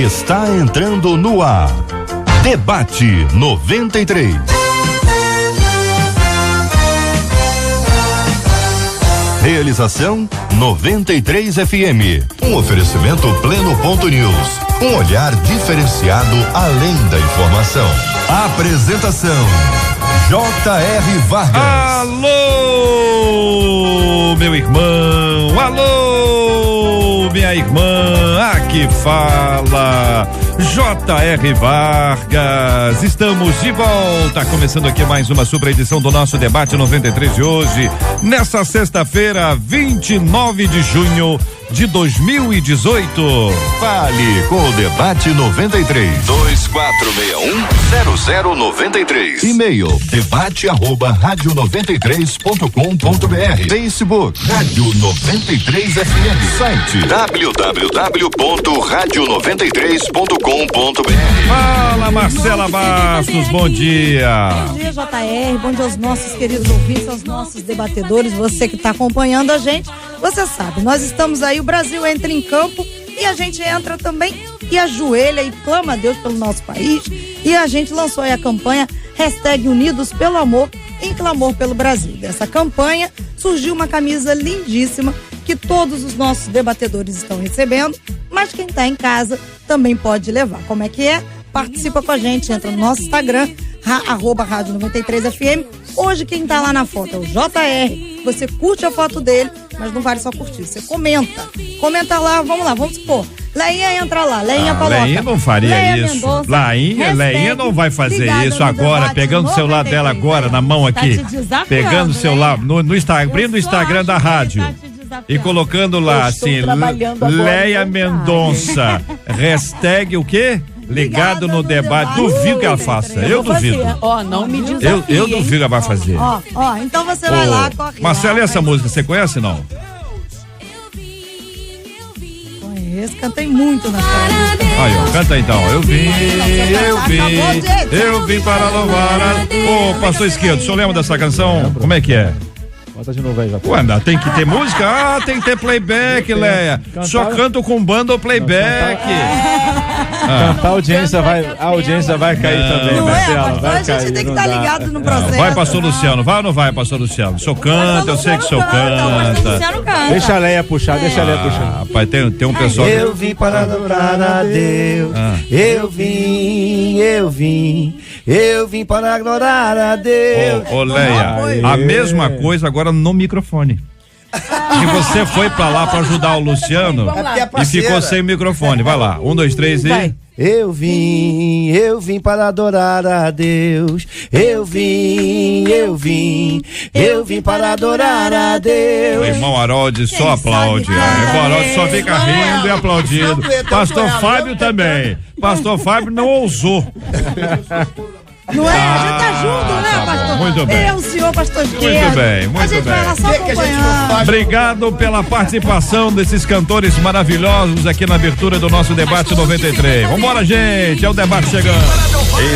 está entrando no ar. Debate 93. Realização 93 FM. Um oferecimento Pleno.news. Um olhar diferenciado além da informação. Apresentação J.R. Vargas. Alô, meu irmão. Alô, minha irmã. Aqui fala J.R. Vargas. Estamos de volta, começando aqui mais uma super edição do nosso Debate 93 de hoje, nessa sexta-feira, 29 de junho de 2018. Fale com o Debate 93. 2461-0093. E-mail debate@radio93.com.br. Facebook Rádio 93 FM. Site www.radio93.com.br. Fala, Marcela Bastos, bom dia. Bom dia, JR, bom dia aos nossos queridos ouvintes, aos nossos debatedores, você que está acompanhando a gente. Você sabe, nós estamos aí, o Brasil entra em campo e a gente entra também e ajoelha e clama a Deus pelo nosso país. E a gente lançou aí a campanha #Unidos pelo Amor, em clamor pelo Brasil. Dessa campanha surgiu uma camisa lindíssima que todos os nossos debatedores estão recebendo, mas quem está em casa também pode levar. Como é que é? Participa com a gente, entra no nosso Instagram, @Rádio 93 FM. Hoje quem tá lá na foto é o JR. Você curte a foto dele, mas não vale só curtir, você comenta. Comenta lá, vamos supor. Leinha entra lá, Leinha coloca. Leinha não faria Leia isso. Mendonça, Leinha não vai fazer isso agora, pegando o celular dela agora na mão aqui. Pegando o celular no Instagram, abrindo o Instagram da rádio. E colocando lá assim, Leia Mendonça, #o quê? Ligado no debate. Duvido que ela faça. Eu duvido. Não me desafie. Eu duvido que ela vai fazer. Então você vai lá, corre. Marcelo, e essa música, você conhece não? Conheço, cantei muito na história. Aí, ó, canta então. Eu vim para louvar a... Ô, pastor Esquerdo, o senhor lembra dessa canção? Como é que é? Bota de novo aí, já. Ué, tem que ter música? Tem que ter playback, Leia. Só canto com banda ou playback. Cantar, a audiência vai cair também, não Marcelo. A gente tem que estar ligado no processo. Vai, pastor Luciano, vai ou não vai, pastor Luciano? O senhor canta, eu sei que o senhor canta. Deixa a Leia puxar, Rapaz, tem um pessoal... Eu vim para adorar a Deus. Eu vim para adorar a Deus. Ô, Leia, a mesma coisa agora no microfone. Que você foi pra lá pra ajudar o Luciano e ficou sem o microfone. Vai lá, 1, 2, 3 e... Vai. Eu vim para adorar a Deus. Eu vim para adorar a Deus. O irmão Harold só aplaude. O irmão Harold só fica rindo e aplaudindo. Pastor Fábio também. Pastor Fábio não ousou. Não é? A gente tá junto, né, pastor? Muito bem. Eu, o senhor, pastor Esquerdo. Muito bem. A gente vai lá só acompanhando. Obrigado pela participação desses cantores maravilhosos aqui na abertura do nosso Debate 93. Vambora, gente, é o debate chegando.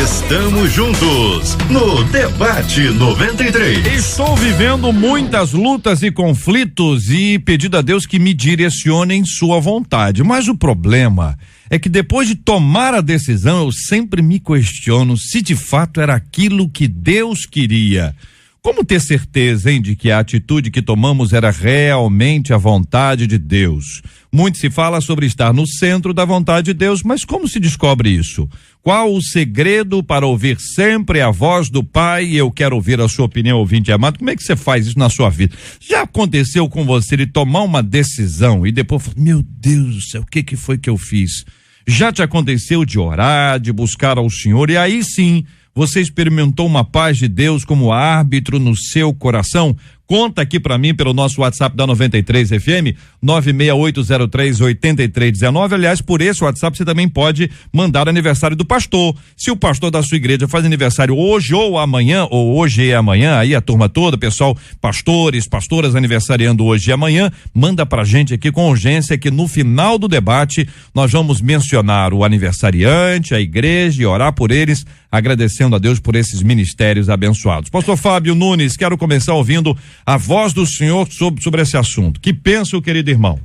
Estamos juntos no Debate 93. Estou vivendo muitas lutas e conflitos e pedido a Deus que me direcione em sua vontade. Mas o problema é que depois de tomar a decisão, eu sempre me questiono se de fato era aquilo que Deus queria. Como ter certeza, hein, de que a atitude que tomamos era realmente a vontade de Deus? Muito se fala sobre estar no centro da vontade de Deus, mas como se descobre isso? Qual o segredo para ouvir sempre a voz do Pai? Eu quero ouvir a sua opinião, ouvinte amado. Como é que você faz isso na sua vida? Já aconteceu com você de tomar uma decisão e depois, meu Deus do céu, o que foi que eu fiz? Já te aconteceu de orar, de buscar ao Senhor e aí sim, você experimentou uma paz de Deus como árbitro no seu coração? Conta aqui pra mim pelo nosso WhatsApp da 93 FM, 968038319. Aliás, por esse WhatsApp você também pode mandar aniversário do pastor. Se o pastor da sua igreja faz aniversário hoje ou amanhã, ou hoje e amanhã, aí a turma toda, pessoal, pastores, pastoras aniversariando hoje e amanhã, manda pra gente aqui com urgência que no final do debate nós vamos mencionar o aniversariante, a igreja e orar por eles, agradecendo a Deus por esses ministérios abençoados. Pastor Fábio Nunes, quero começar ouvindo a voz do senhor sobre esse assunto. Que pensa o querido irmão?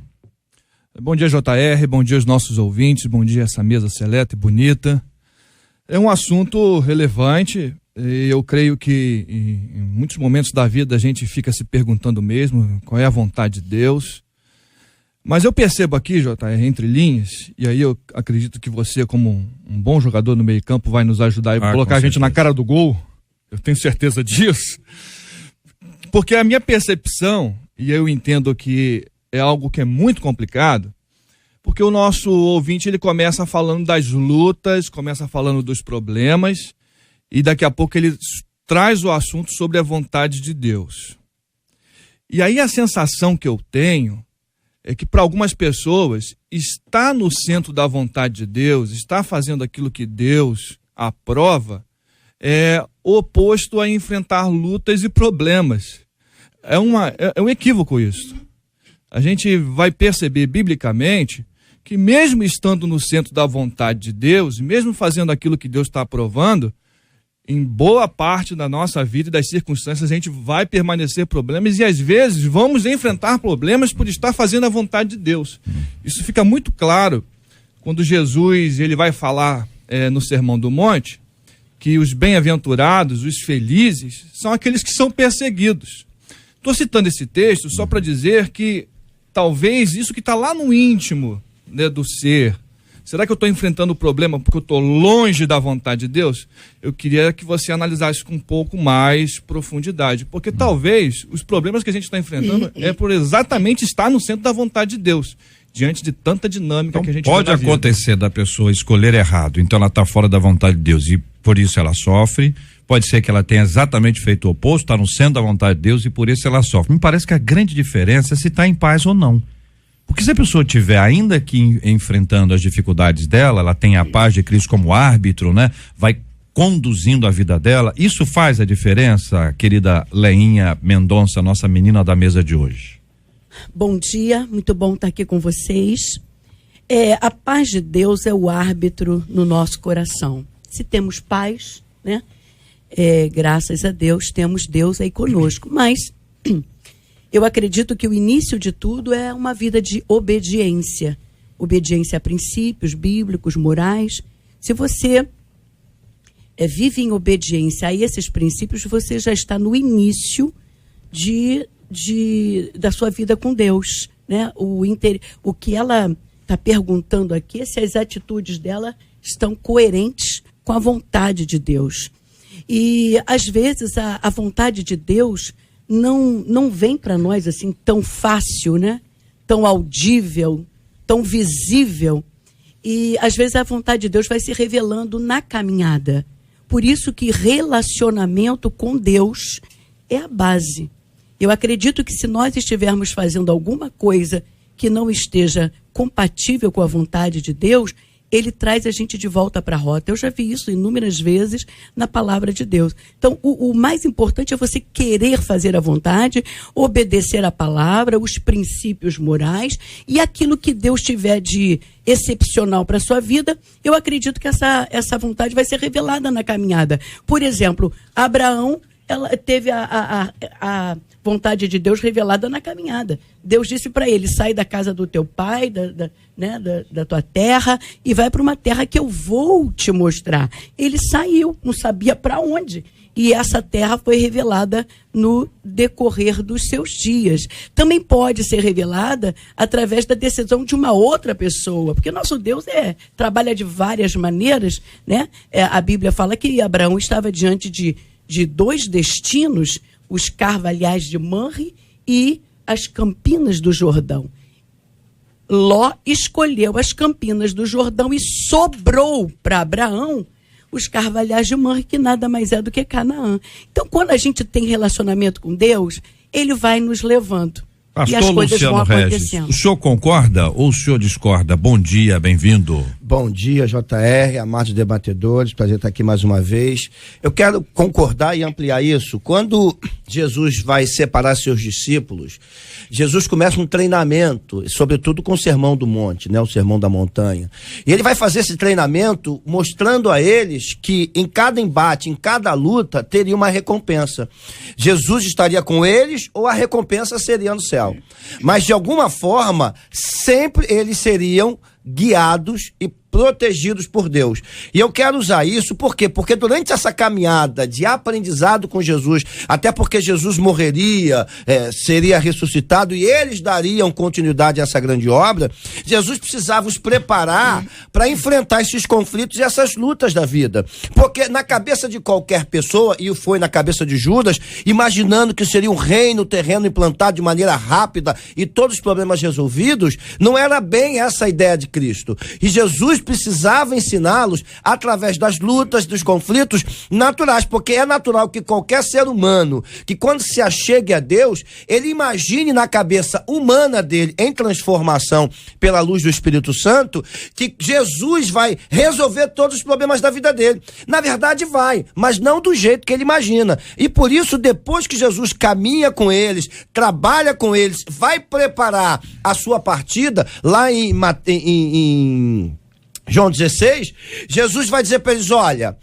Bom dia, JR, bom dia aos nossos ouvintes, bom dia a essa mesa seleta e bonita. É um assunto relevante e eu creio que em muitos momentos da vida a gente fica se perguntando mesmo qual é a vontade de Deus. Mas eu percebo aqui, JR, entre linhas, e aí eu acredito que você, como um bom jogador no meio campo, vai nos ajudar a colocar a gente na cara do gol. Eu tenho certeza disso. Porque a minha percepção, e eu entendo que é algo que é muito complicado, porque o nosso ouvinte ele começa falando das lutas, começa falando dos problemas, e daqui a pouco ele traz o assunto sobre a vontade de Deus. E aí a sensação que eu tenho é que para algumas pessoas estar no centro da vontade de Deus, estar fazendo aquilo que Deus aprova, é oposto a enfrentar lutas e problemas. É um equívoco isso. A gente vai perceber biblicamente que mesmo estando no centro da vontade de Deus, mesmo fazendo aquilo que Deus está aprovando, em boa parte da nossa vida e das circunstâncias a gente vai permanecer problemas e às vezes vamos enfrentar problemas por estar fazendo a vontade de Deus. Isso fica muito claro quando Jesus ele vai falar no Sermão do Monte que os bem-aventurados, os felizes, são aqueles que são perseguidos. Estou citando esse texto só para dizer que talvez isso que está lá no íntimo, né, do ser, será que eu estou enfrentando o problema porque eu estou longe da vontade de Deus? Eu queria que você analisasse com um pouco mais profundidade, porque talvez os problemas que a gente está enfrentando é por exatamente estar no centro da vontade de Deus, diante de tanta dinâmica então, que a gente pode acontecer da pessoa escolher errado, então ela está fora da vontade de Deus e por isso ela sofre. Pode ser que ela tenha exatamente feito o oposto, está no centro da vontade de Deus e por isso ela sofre. Me parece que a grande diferença é se está em paz ou não. Porque se a pessoa tiver, ainda que enfrentando as dificuldades dela, ela tem a paz de Cristo como árbitro, né? Vai conduzindo a vida dela, isso faz a diferença, querida Leinha Mendonça, nossa menina da mesa de hoje. Bom dia, muito bom estar aqui com vocês. A paz de Deus é o árbitro no nosso coração. Se temos paz, né? Graças a Deus, temos Deus aí conosco, mas eu acredito que o início de tudo é uma vida de obediência a princípios bíblicos, morais. Se você vive em obediência a esses princípios, você já está no início da sua vida com Deus, né? O que ela está perguntando aqui é se as atitudes dela estão coerentes com a vontade de Deus. E, às vezes, a vontade de Deus não vem para nós assim tão fácil, né? Tão audível, tão visível. E, às vezes, a vontade de Deus vai se revelando na caminhada. Por isso que relacionamento com Deus é a base. Eu acredito que se nós estivermos fazendo alguma coisa que não esteja compatível com a vontade de Deus, ele traz a gente de volta para a rota. Eu já vi isso inúmeras vezes na palavra de Deus. Então, o mais importante é você querer fazer a vontade, obedecer a palavra, os princípios morais e aquilo que Deus tiver de excepcional para a sua vida, eu acredito que essa vontade vai ser revelada na caminhada. Por exemplo, Abraão, ela teve a vontade de Deus revelada na caminhada. Deus disse para ele, sai da casa do teu pai, da tua terra, e vai para uma terra que eu vou te mostrar. Ele saiu, não sabia para onde. E essa terra foi revelada no decorrer dos seus dias. Também pode ser revelada através da decisão de uma outra pessoa, porque nosso Deus trabalha de várias maneiras, né? A Bíblia fala que Abraão estava diante de dois destinos, os carvalhais de Manre e as Campinas do Jordão. Ló escolheu as Campinas do Jordão e sobrou para Abraão os carvalhais de Manre, que nada mais é do que Canaã. Então, quando a gente tem relacionamento com Deus, ele vai nos levando. Pastor e as coisas Luciano vão Regis, acontecendo. o senhor concorda ou o senhor discorda? Bom dia, bem-vindo. Bom dia, JR, amados debatedores, prazer estar aqui mais uma vez. Eu quero concordar e ampliar isso. Quando Jesus vai separar seus discípulos, Jesus começa um treinamento, sobretudo com o Sermão do Monte, né? O Sermão da Montanha. E ele vai fazer esse treinamento mostrando a eles que em cada embate, em cada luta, teria uma recompensa. Jesus estaria com eles ou a recompensa seria no céu. Mas de alguma forma, sempre eles seriam guiados e protegidos por Deus. E eu quero usar isso, por quê? Porque durante essa caminhada de aprendizado com Jesus, até porque Jesus morreria, seria ressuscitado e eles dariam continuidade a essa grande obra, Jesus precisava os preparar para enfrentar esses conflitos e essas lutas da vida. Porque na cabeça de qualquer pessoa, e foi na cabeça de Judas, imaginando que seria um reino terreno implantado de maneira rápida e todos os problemas resolvidos, não era bem essa a ideia de Cristo. E Jesus precisava ensiná-los através das lutas, dos conflitos naturais, porque é natural que qualquer ser humano, que quando se achegue a Deus, ele imagine na cabeça humana dele, em transformação pela luz do Espírito Santo, que Jesus vai resolver todos os problemas da vida dele. Na verdade vai, mas não do jeito que ele imagina. E por isso, depois que Jesus caminha com eles, trabalha com eles, vai preparar a sua partida, lá em João 16, Jesus vai dizer para eles, olha,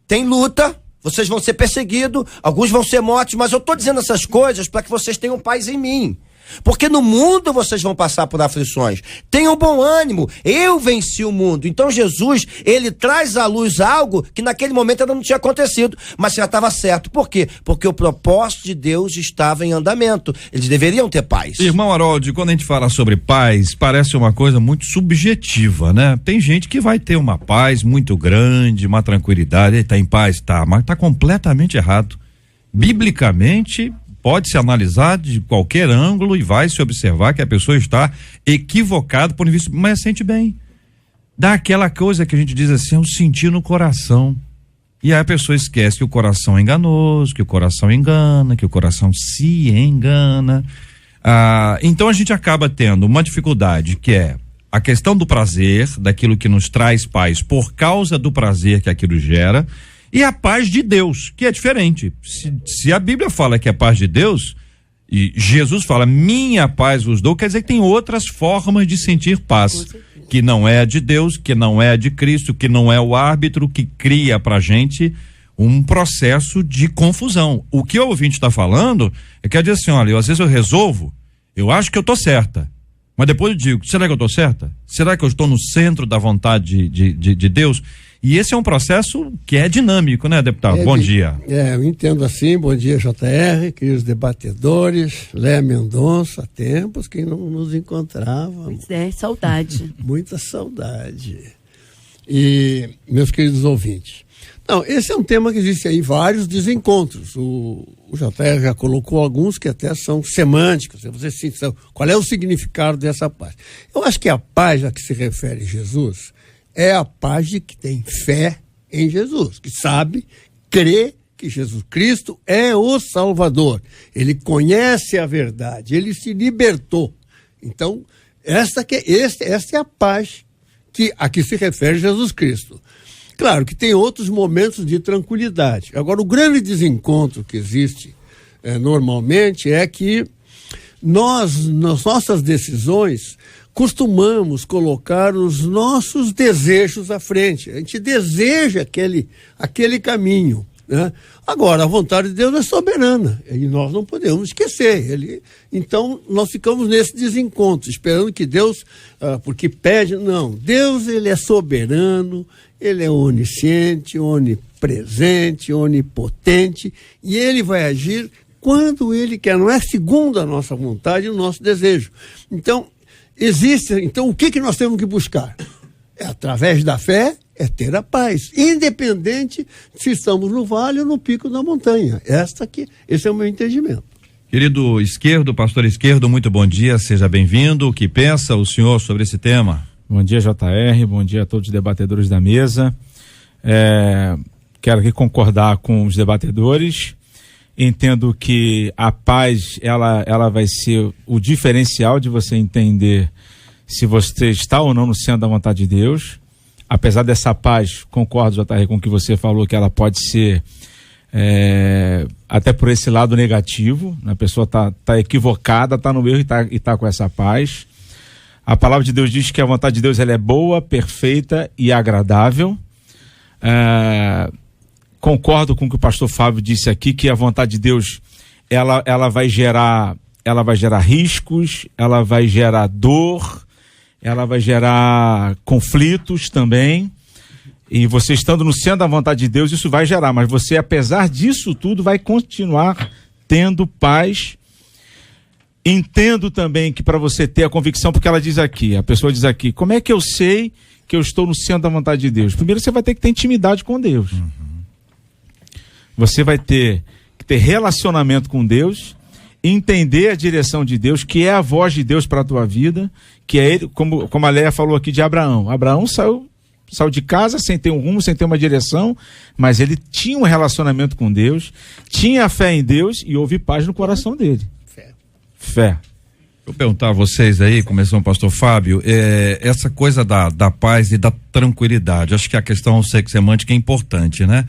tem luta, vocês vão ser perseguidos, alguns vão ser mortos, mas eu estou dizendo essas coisas para que vocês tenham paz em mim. Porque no mundo vocês vão passar por aflições. Tenham bom ânimo, eu venci o mundo. Então Jesus, ele traz à luz algo que naquele momento ainda não tinha acontecido, mas já estava certo. Por quê? Porque o propósito de Deus estava em andamento. Eles deveriam ter paz. Irmão Harold, quando a gente fala sobre paz, parece uma coisa muito subjetiva, né? Tem gente que vai ter uma paz muito grande, uma tranquilidade, ele tá em paz, tá, mas tá completamente errado. Biblicamente, pode-se analisar de qualquer ângulo e vai se observar que a pessoa está equivocada por vista, mas sente bem. Dá aquela coisa que a gente diz assim, eu senti no coração. E aí a pessoa esquece que o coração é enganoso, que o coração engana, que o coração se engana. Então a gente acaba tendo uma dificuldade que é a questão do prazer, daquilo que nos traz paz por causa do prazer que aquilo gera, e a paz de Deus, que é diferente. Se a Bíblia fala que é a paz de Deus, e Jesus fala, minha paz vos dou, quer dizer que tem outras formas de sentir paz, que não é a de Deus, que não é a de Cristo, que não é o árbitro que cria pra gente um processo de confusão. O que o ouvinte está falando é que dizer assim, olha, às vezes eu resolvo, eu acho que eu tô certa, mas depois eu digo, será que eu tô certa? Será que eu estou no centro da vontade de Deus? E esse é um processo que é dinâmico, né, deputado? Bom dia. Eu entendo assim, bom dia, JR, queridos debatedores, Léa Mendonça, há tempos que não nos encontrávamos. Pois é, saudade. Muita saudade. E, meus queridos ouvintes, não, esse é um tema que existe aí vários desencontros. O JR já colocou alguns que até são semânticos. Você sabe qual é o significado dessa paz? Eu acho que a paz a que se refere Jesus é a paz de que tem fé em Jesus, que sabe, crê que Jesus Cristo é o Salvador. Ele conhece a verdade, ele se libertou. Então, esta é a paz a que se refere Jesus Cristo. Claro que tem outros momentos de tranquilidade. Agora, o grande desencontro que existe normalmente é que nós, nas nossas decisões, costumamos colocar os nossos desejos à frente. A gente deseja aquele caminho, né? Agora, a vontade de Deus é soberana e nós não podemos esquecer. Então, nós ficamos nesse desencontro, esperando que Deus, porque pede, não. Deus, ele é soberano, ele é onisciente, onipresente, onipotente, e ele vai agir quando ele quer, não é segundo a nossa vontade e o nosso desejo. Então, o que nós temos que buscar? Através da fé, é ter a paz, independente se estamos no vale ou no pico da montanha. Esse é o meu entendimento. Querido Esquerdo, pastor Esquerdo, muito bom dia, seja bem-vindo. O que pensa o senhor sobre esse tema? Bom dia, JR, bom dia a todos os debatedores da mesa. Quero aqui concordar com os debatedores. Entendo que a paz, ela vai ser o diferencial de você entender se você está ou não no centro da vontade de Deus. apesar dessa paz, concordo, JR, com o que você falou, que ela pode ser até por esse lado negativo, a pessoa tá equivocada, está no erro e tá com essa paz. A palavra de Deus diz que a vontade de Deus ela é boa, perfeita e agradável. Concordo com o que o pastor Fábio disse aqui, que a vontade de Deus ela vai gerar riscos, ela vai gerar dor, ela vai gerar conflitos também. E você estando no centro da vontade de Deus, isso vai gerar, mas você, apesar disso tudo, vai continuar tendo paz. Entendo também que para você ter a convicção, porque ela diz aqui, a pessoa diz aqui, como é que eu sei que eu estou no centro da vontade de Deus? Primeiro você vai ter que ter intimidade com Deus. Você vai ter que ter relacionamento com Deus, entender a direção de Deus, que é a voz de Deus para a tua vida, que é ele, como a Leia falou aqui de Abraão. Abraão saiu de casa sem ter um rumo, sem ter uma direção, mas ele tinha um relacionamento com Deus, tinha fé em Deus e houve paz no coração dele. Fé. Vou perguntar a vocês aí, começou o pastor Fábio, essa coisa da paz e da tranquilidade, acho que a questão semântica é importante, né?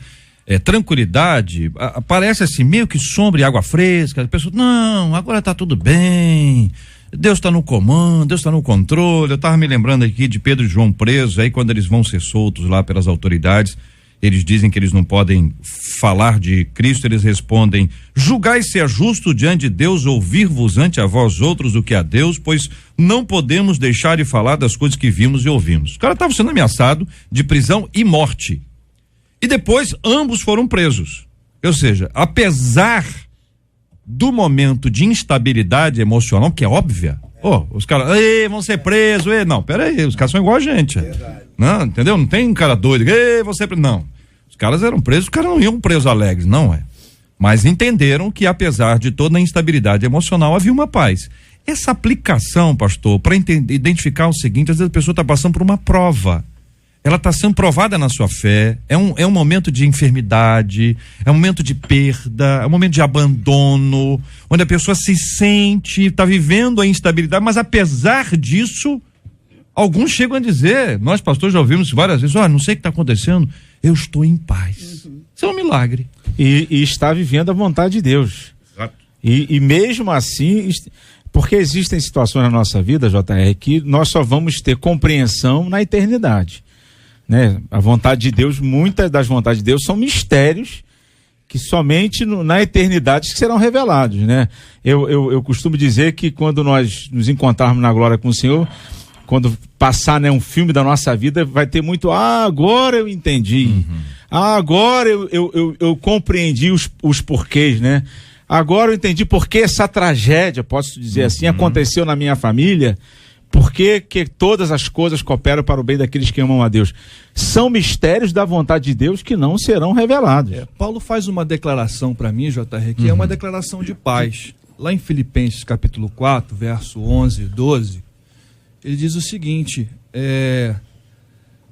Tranquilidade, parece assim, meio que sombra e água fresca, a pessoa, não, agora tá tudo bem, Deus está no comando, Deus está no controle. Eu estava me lembrando aqui de Pedro e João presos, aí quando eles vão ser soltos lá pelas autoridades, eles dizem que eles não podem falar de Cristo, eles respondem, julgai se é justo diante de Deus ouvir-vos ante a vós outros do que a Deus, pois não podemos deixar de falar das coisas que vimos e ouvimos. Os caras estavam sendo ameaçados de prisão e morte. E depois ambos foram presos. Ou seja, apesar do momento de instabilidade emocional, que é óbvia, os caras, vão ser presos, não, peraí, os caras são igual a gente. Não, entendeu? Não tem um cara doido, vão ser presos, não. Os caras eram presos, os caras não iam presos alegres, não é. Mas entenderam que apesar de toda a instabilidade emocional, havia uma paz. Essa aplicação, pastor, para identificar o seguinte, às vezes a pessoa está passando por uma prova. Ela está sendo provada na sua fé, é um momento de enfermidade, é um momento de perda, é um momento de abandono, onde a pessoa se sente, está vivendo a instabilidade, mas apesar disso, alguns chegam a dizer, nós pastores já ouvimos várias vezes, não sei o que está acontecendo, eu estou em paz. Isso é um milagre. E está vivendo a vontade de Deus. Exato. E mesmo assim, porque existem situações na nossa vida, JR, que nós só vamos ter compreensão na eternidade. Né? A vontade de Deus, muitas das vontades de Deus são mistérios que somente na eternidade serão revelados, né? Eu costumo dizer que quando nós nos encontrarmos na glória com o Senhor, quando passar, né, um filme da nossa vida, vai ter muito, agora eu entendi, agora eu compreendi os porquês, né? Agora eu entendi por que essa tragédia, posso dizer assim, aconteceu na minha família. Por que todas as coisas cooperam para o bem daqueles que amam a Deus? São mistérios da vontade de Deus que não serão revelados. Paulo faz uma declaração para mim, JR, que é uma declaração de paz. Lá em Filipenses capítulo 4, verso 11 e 12, ele diz o seguinte,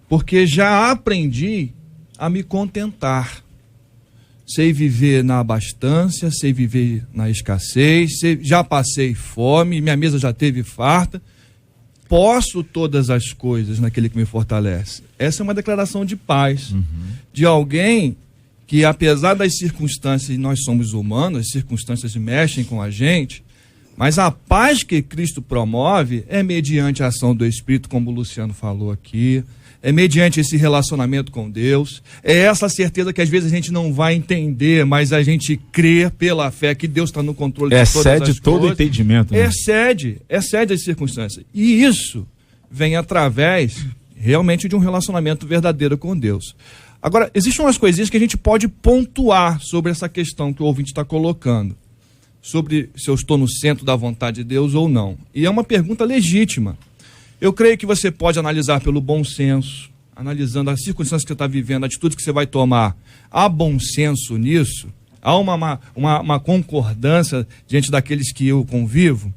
porque já aprendi a me contentar. Sei viver na abastança, sei viver na escassez, já passei fome, minha mesa já teve farta. Posso todas as coisas naquele que me fortalece. Essa é uma declaração de paz, de alguém que, apesar das circunstâncias, e nós somos humanos, as circunstâncias mexem com a gente, mas a paz que Cristo promove é mediante a ação do Espírito, como o Luciano falou aqui, é mediante esse relacionamento com Deus, é essa certeza que às vezes a gente não vai entender, mas a gente crê pela fé que Deus está no controle de todas as coisas. Excede todo o entendimento. Né? Excede as circunstâncias. E isso vem através realmente de um relacionamento verdadeiro com Deus. Agora, existem umas coisinhas que a gente pode pontuar sobre essa questão que o ouvinte está colocando, sobre se eu estou no centro da vontade de Deus ou não. E é uma pergunta legítima. Eu creio que você pode analisar pelo bom senso, analisando as circunstâncias que você está vivendo, a atitude que você vai tomar. Há bom senso nisso? Há uma concordância diante daqueles que eu convivo?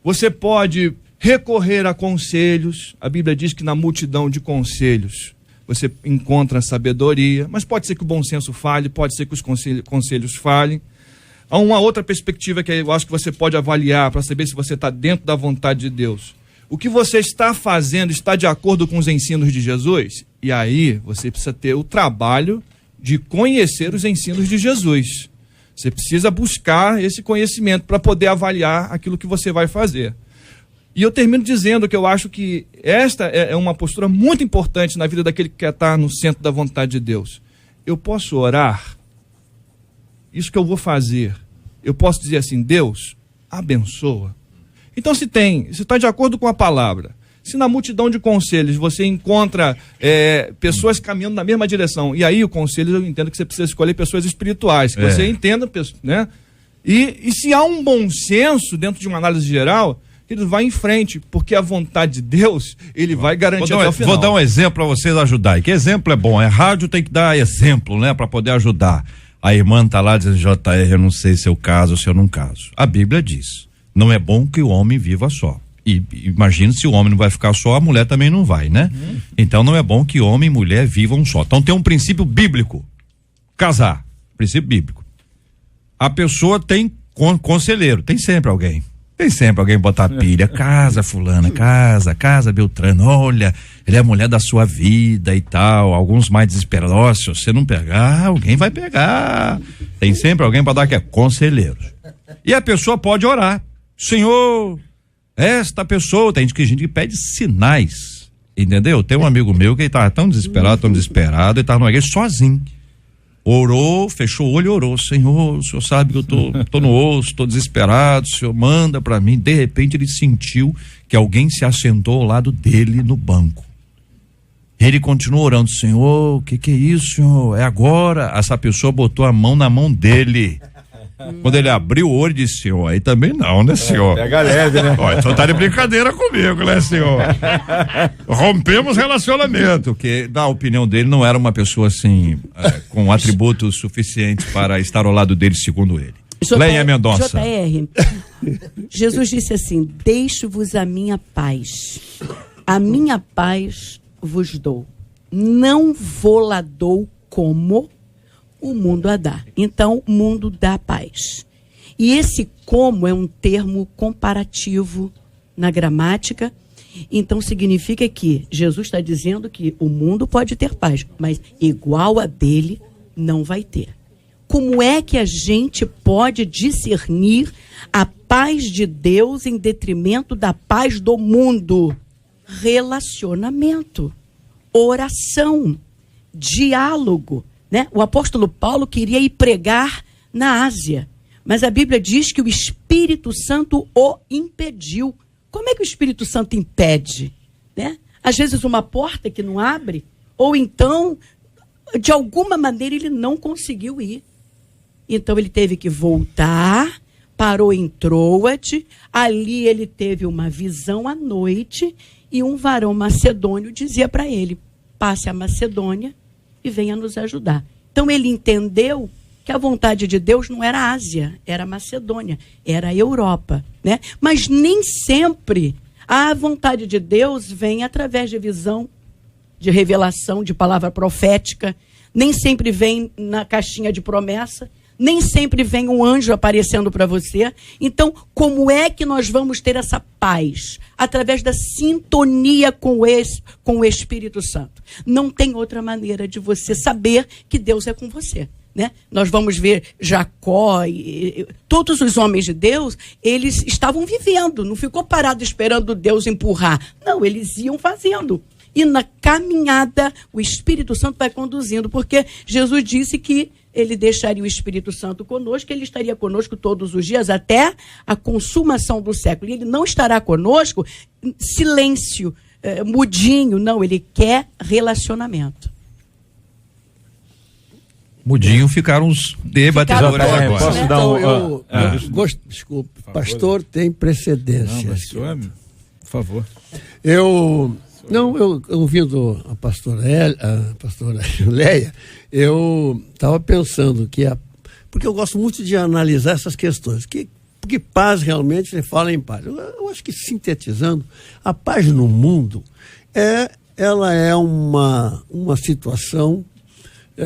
Você pode recorrer a conselhos. A Bíblia diz que na multidão de conselhos você encontra sabedoria, mas pode ser que o bom senso falhe, pode ser que os conselhos falhem. Há uma outra perspectiva que eu acho que você pode avaliar para saber se você está dentro da vontade de Deus. O que você está fazendo está de acordo com os ensinos de Jesus? E aí você precisa ter o trabalho de conhecer os ensinos de Jesus. Você precisa buscar esse conhecimento para poder avaliar aquilo que você vai fazer. E eu termino dizendo que eu acho que esta é uma postura muito importante na vida daquele que quer estar no centro da vontade de Deus. Eu posso orar, isso que eu vou fazer, eu posso dizer assim, Deus, abençoa. Então se está de acordo com a palavra, se na multidão de conselhos você encontra pessoas caminhando na mesma direção, e aí o conselho eu entendo que você precisa escolher pessoas espirituais, que você entenda, né? E se há um bom senso dentro de uma análise geral, ele vai em frente, porque a vontade de Deus, ele vai garantir até o final. Vou dar um exemplo para vocês ajudarem. Que exemplo é bom? Rádio tem que dar exemplo, né? Para poder ajudar. A irmã tá lá dizendo, JR, eu não sei se eu caso ou se eu não caso. A Bíblia diz, não é bom que o homem viva só. E imagina se o homem não vai ficar só, a mulher também não vai, né? Então não é bom que homem e mulher vivam só. Então tem um princípio bíblico. Casar, princípio bíblico. A pessoa tem conselheiro, tem sempre alguém. Tem sempre alguém botar pilha, casa fulana, casa Beltrano, olha, ele é a mulher da sua vida e tal, alguns mais desesperados, se você não pegar, alguém vai pegar. Tem sempre alguém para dar que é conselheiros. E a pessoa pode orar, Senhor, esta pessoa, tem gente que pede sinais, entendeu? Tem um amigo meu que ele tava tão desesperado, ele tava numa igreja sozinho. Orou, fechou o olho e orou, Senhor, o Senhor sabe que eu tô no osso, tô desesperado, o Senhor manda pra mim. De repente ele sentiu que alguém se assentou ao lado dele no banco. Ele continuou orando, Senhor, o que é isso, Senhor? É agora. Essa pessoa botou a mão na mão dele. Quando ele abriu o olho, disse, Senhor, aí também não, né, Senhor? Pega leve, né? Ó, então tá de brincadeira comigo, né, Senhor? Rompemos relacionamento, que na opinião dele não era uma pessoa assim, com atributos suficientes para estar ao lado dele, segundo ele. Leia Mendonça. JR, Jesus disse assim, deixo-vos a minha paz vos dou, não vou-la dou como o mundo a dá. Então, o mundo dá paz. E esse como é um termo comparativo na gramática, então significa que Jesus está dizendo que o mundo pode ter paz, mas igual a dele não vai ter. Como é que a gente pode discernir a paz de Deus em detrimento da paz do mundo? Relacionamento, oração, diálogo. Né? O apóstolo Paulo queria ir pregar na Ásia, mas a Bíblia diz que o Espírito Santo o impediu. Como é que o Espírito Santo impede? Né? Às vezes uma porta que não abre, ou então, de alguma maneira, ele não conseguiu ir. Então ele teve que voltar, parou em Troade, ali ele teve uma visão à noite, e um varão macedônio dizia para ele, passe a Macedônia, e venha nos ajudar. Então ele entendeu que a vontade de Deus não era a Ásia, era a Macedônia, era a Europa, né? Mas nem sempre a vontade de Deus vem através de visão, de revelação, de palavra profética, nem sempre vem na caixinha de promessa, nem sempre vem um anjo aparecendo para você. Então, como é que nós vamos ter essa paz? Através da sintonia com o Espírito Santo. Não tem outra maneira de você saber que Deus é com você. Né? Nós vamos ver Jacó e todos os homens de Deus, eles estavam vivendo, não ficou parado esperando Deus empurrar. Não, eles iam fazendo. E na caminhada, o Espírito Santo vai conduzindo, porque Jesus disse que ele deixaria o Espírito Santo conosco, ele estaria conosco todos os dias até a consumação do século. E ele não estará conosco silêncio, mudinho, não, ele quer relacionamento. Mudinho ficaram os debatedores agora. Posso dar desculpe, pastor tem precedência. Não, pastor, por favor. Eu ouvindo a pastora Leia, eu estava pensando porque eu gosto muito de analisar essas questões, porque paz realmente, você fala em paz. Eu acho que, sintetizando, a paz no mundo ela é uma situação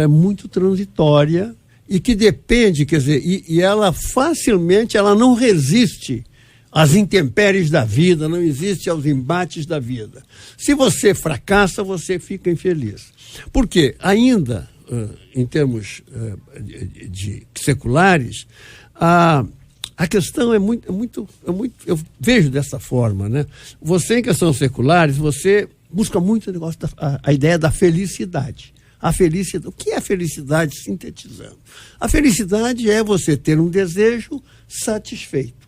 muito transitória e que depende, quer dizer, e ela facilmente, ela não resiste às intempéries da vida, não existe aos embates da vida. Se você fracassa, você fica infeliz. Por quê? Ainda, em termos de seculares, a questão é muito, eu vejo dessa forma, né? Você, em questões seculares, você busca muito o negócio a ideia da felicidade. A felicidade. O que é felicidade, sintetizando? A felicidade é você ter um desejo satisfeito.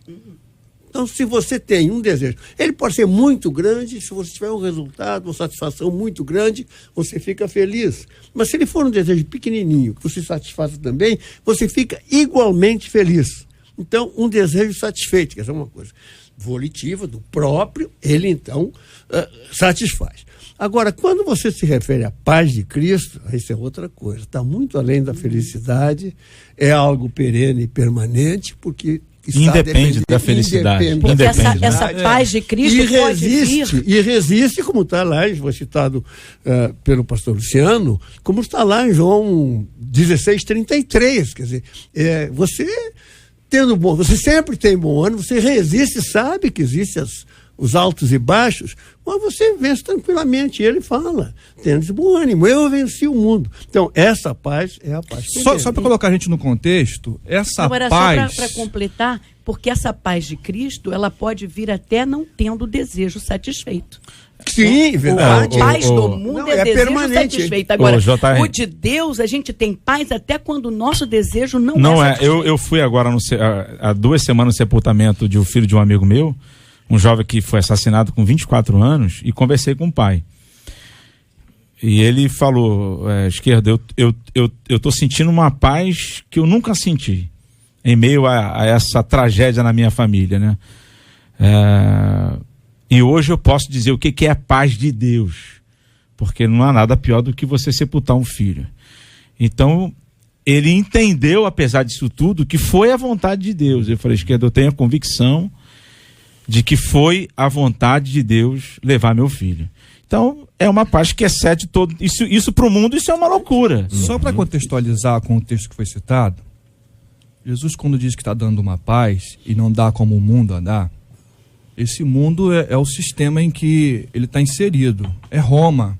Então, se você tem um desejo, ele pode ser muito grande, se você tiver um resultado, uma satisfação muito grande, você fica feliz. Mas se ele for um desejo pequenininho, que você satisfaça também, você fica igualmente feliz. Então, um desejo satisfeito, que é uma coisa volitiva, do próprio, ele então satisfaz. Agora, quando você se refere à paz de Cristo, isso é outra coisa, está muito além da felicidade, é algo perene e permanente, porque independe da felicidade. Porque essa paz de Cristo e resiste, como está lá, foi citado pelo pastor Luciano, como está lá em João 16:33, quer dizer, você você sempre tem bom ânimo, você resiste, sabe que existem os altos e baixos, mas você vence tranquilamente. E ele fala, tendo bom ânimo, eu venci o mundo. Então, essa paz é a paz. Só para colocar a gente no contexto, essa paz... Só para completar, porque essa paz de Cristo, ela pode vir até não tendo o desejo satisfeito. Sim, verdade. A paz do mundo é desejo permanente. Satisfeito. Agora, o de Deus, a gente tem paz até quando o nosso desejo não é satisfeito. Eu fui agora, há 2 semanas, no sepultamento de um filho de um amigo meu, um jovem que foi assassinado com 24 anos, e conversei com o pai. E ele falou, Esquerdo, eu tô sentindo uma paz que eu nunca senti, em meio a essa tragédia na minha família, né? E hoje eu posso dizer o que é a paz de Deus, porque não há nada pior do que você sepultar um filho. Então, ele entendeu, apesar disso tudo, que foi a vontade de Deus. Eu falei, Esquerdo, eu tenho a convicção de que foi a vontade de Deus levar meu filho. Então, é uma paz que excede todo... Isso para o mundo, isso é uma loucura. Só para contextualizar com o texto que foi citado, Jesus, quando diz que está dando uma paz e não dá como o mundo dá, esse mundo é o sistema em que ele está inserido. É Roma.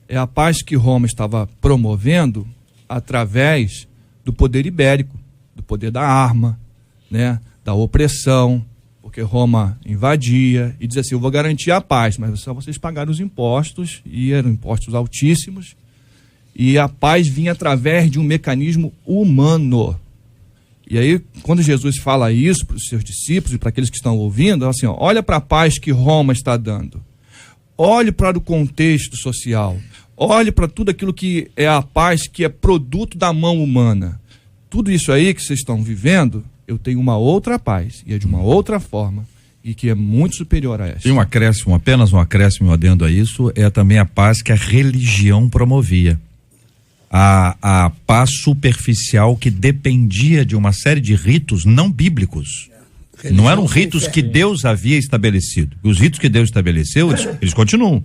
É a paz que Roma estava promovendo através do poder ibérico, do poder da arma, né, da opressão, porque Roma invadia e dizia assim, eu vou garantir a paz, mas só vocês pagaram os impostos, e eram impostos altíssimos, e a paz vinha através de um mecanismo humano. E aí, quando Jesus fala isso para os seus discípulos e para aqueles que estão ouvindo, assim, olha para a paz que Roma está dando, olhe para o contexto social, olhe para tudo aquilo que é a paz que é produto da mão humana. Tudo isso aí que vocês estão vivendo, eu tenho uma outra paz, e é de uma outra forma, e que é muito superior a essa. E um acréscimo, apenas um acréscimo adendo a isso, é também a paz que a religião promovia. A paz superficial que dependia de uma série de ritos não bíblicos. Não eram ritos que Deus havia estabelecido. Os ritos que Deus estabeleceu, eles continuam.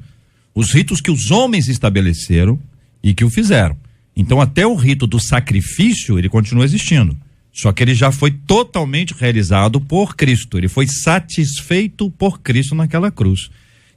Os ritos que os homens estabeleceram e que o fizeram. Então, até o rito do sacrifício, ele continua existindo. Só que ele já foi totalmente realizado por Cristo. Ele foi satisfeito por Cristo naquela cruz.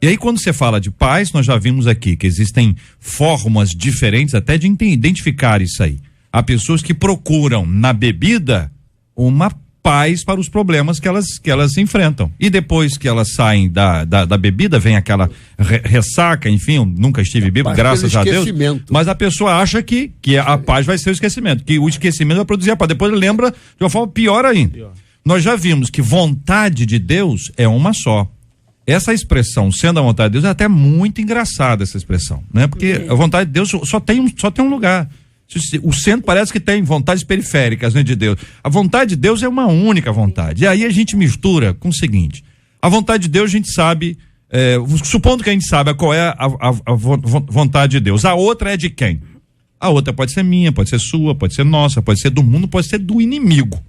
E aí, quando você fala de paz, nós já vimos aqui que existem formas diferentes até de identificar isso aí. Há pessoas que procuram na bebida uma paz para os problemas que elas enfrentam. E depois que elas saem da bebida, vem aquela ressaca, enfim, eu nunca estive bêbado, graças a Deus. Mas a pessoa acha que a paz vai ser o esquecimento, que o esquecimento vai produzir a paz. Depois ele lembra de uma forma pior ainda. Nós já vimos que vontade de Deus é uma só. Essa expressão, sendo a vontade de Deus, é até muito engraçada essa expressão, né? Porque a vontade de Deus só tem um lugar. O centro parece que tem vontades periféricas, né, de Deus. A vontade de Deus é uma única vontade. E aí a gente mistura com o seguinte: a vontade de Deus a gente sabe, supondo que a gente sabe qual é a vontade de Deus, a outra é de quem? A outra pode ser minha, pode ser sua, pode ser nossa, pode ser do mundo, pode ser do inimigo.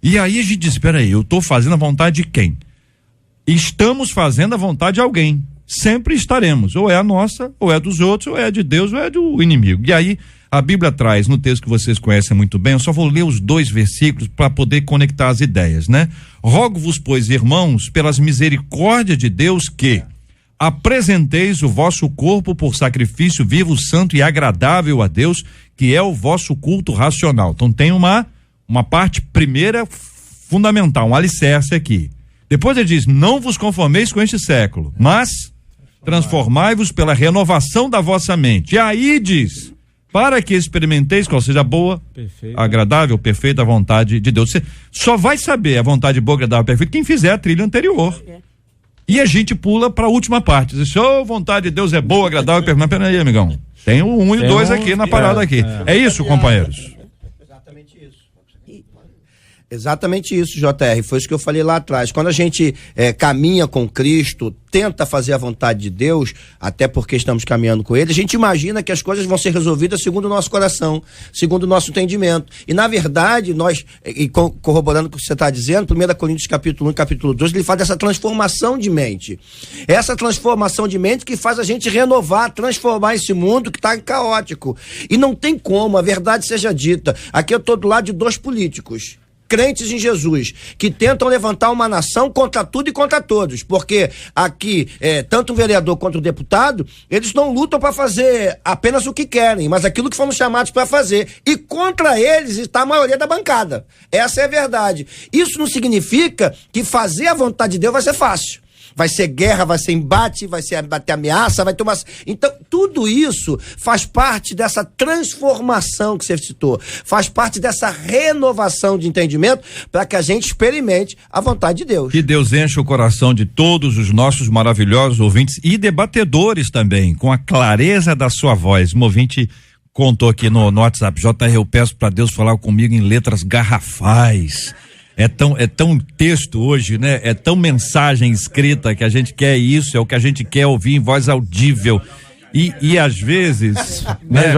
E aí a gente diz, espera aí, eu estou fazendo a vontade de quem? Estamos fazendo a vontade de alguém. Sempre estaremos. Ou é a nossa, ou é dos outros, ou é de Deus, ou é do inimigo. E aí A Bíblia traz no texto que vocês conhecem muito bem, eu só vou ler os 2 versículos para poder conectar as ideias, né? Rogo-vos, pois, irmãos, pelas misericórdias de Deus, que apresenteis o vosso corpo por sacrifício vivo, santo e agradável a Deus, que é o vosso culto racional. Então tem uma parte primeira fundamental, um alicerce aqui. Depois ele diz: não vos conformeis com este século, mas transformai-vos pela renovação da vossa mente. E aí diz: para que experimenteis qual seja a boa, agradável, perfeita vontade de Deus. Você só vai saber a vontade boa, agradável, perfeita quem fizer a trilha anterior. E a gente pula para a última parte. Diz: vontade de Deus é boa, agradável, perfeita. Mas peraí, amigão. Tem o 1 e o 2 aqui na parada aqui. É isso, companheiros? Exatamente isso, JR, foi isso que eu falei lá atrás. Quando a gente caminha com Cristo, tenta fazer a vontade de Deus, até porque estamos caminhando com Ele, a gente imagina que as coisas vão ser resolvidas segundo o nosso coração, segundo o nosso entendimento. E na verdade, nós, corroborando o que você está dizendo, 1 Coríntios capítulo 1 e capítulo 2, ele fala dessa transformação de mente. Essa transformação de mente que faz a gente renovar, transformar esse mundo que está caótico. E não tem como, a verdade seja dita. Aqui eu estou do lado de 2 políticos, crentes em Jesus, que tentam levantar uma nação contra tudo e contra todos, porque aqui, tanto o vereador quanto o deputado, eles não lutam para fazer apenas o que querem, mas aquilo que foram chamados para fazer, e contra eles está a maioria da bancada. Essa é a verdade. Isso não significa que fazer a vontade de Deus vai ser fácil. Vai ser guerra, vai ser embate, vai ter ameaça, vai ter uma... Então, tudo isso faz parte dessa transformação que você citou, faz parte dessa renovação de entendimento para que a gente experimente a vontade de Deus. Que Deus enche o coração de todos os nossos maravilhosos ouvintes e debatedores também, com a clareza da sua voz. Um ouvinte contou aqui no WhatsApp: JR, eu peço para Deus falar comigo em letras garrafais. É tão texto hoje, né? É tão mensagem escrita que a gente quer isso, é o que a gente quer ouvir em voz audível. E às vezes, né,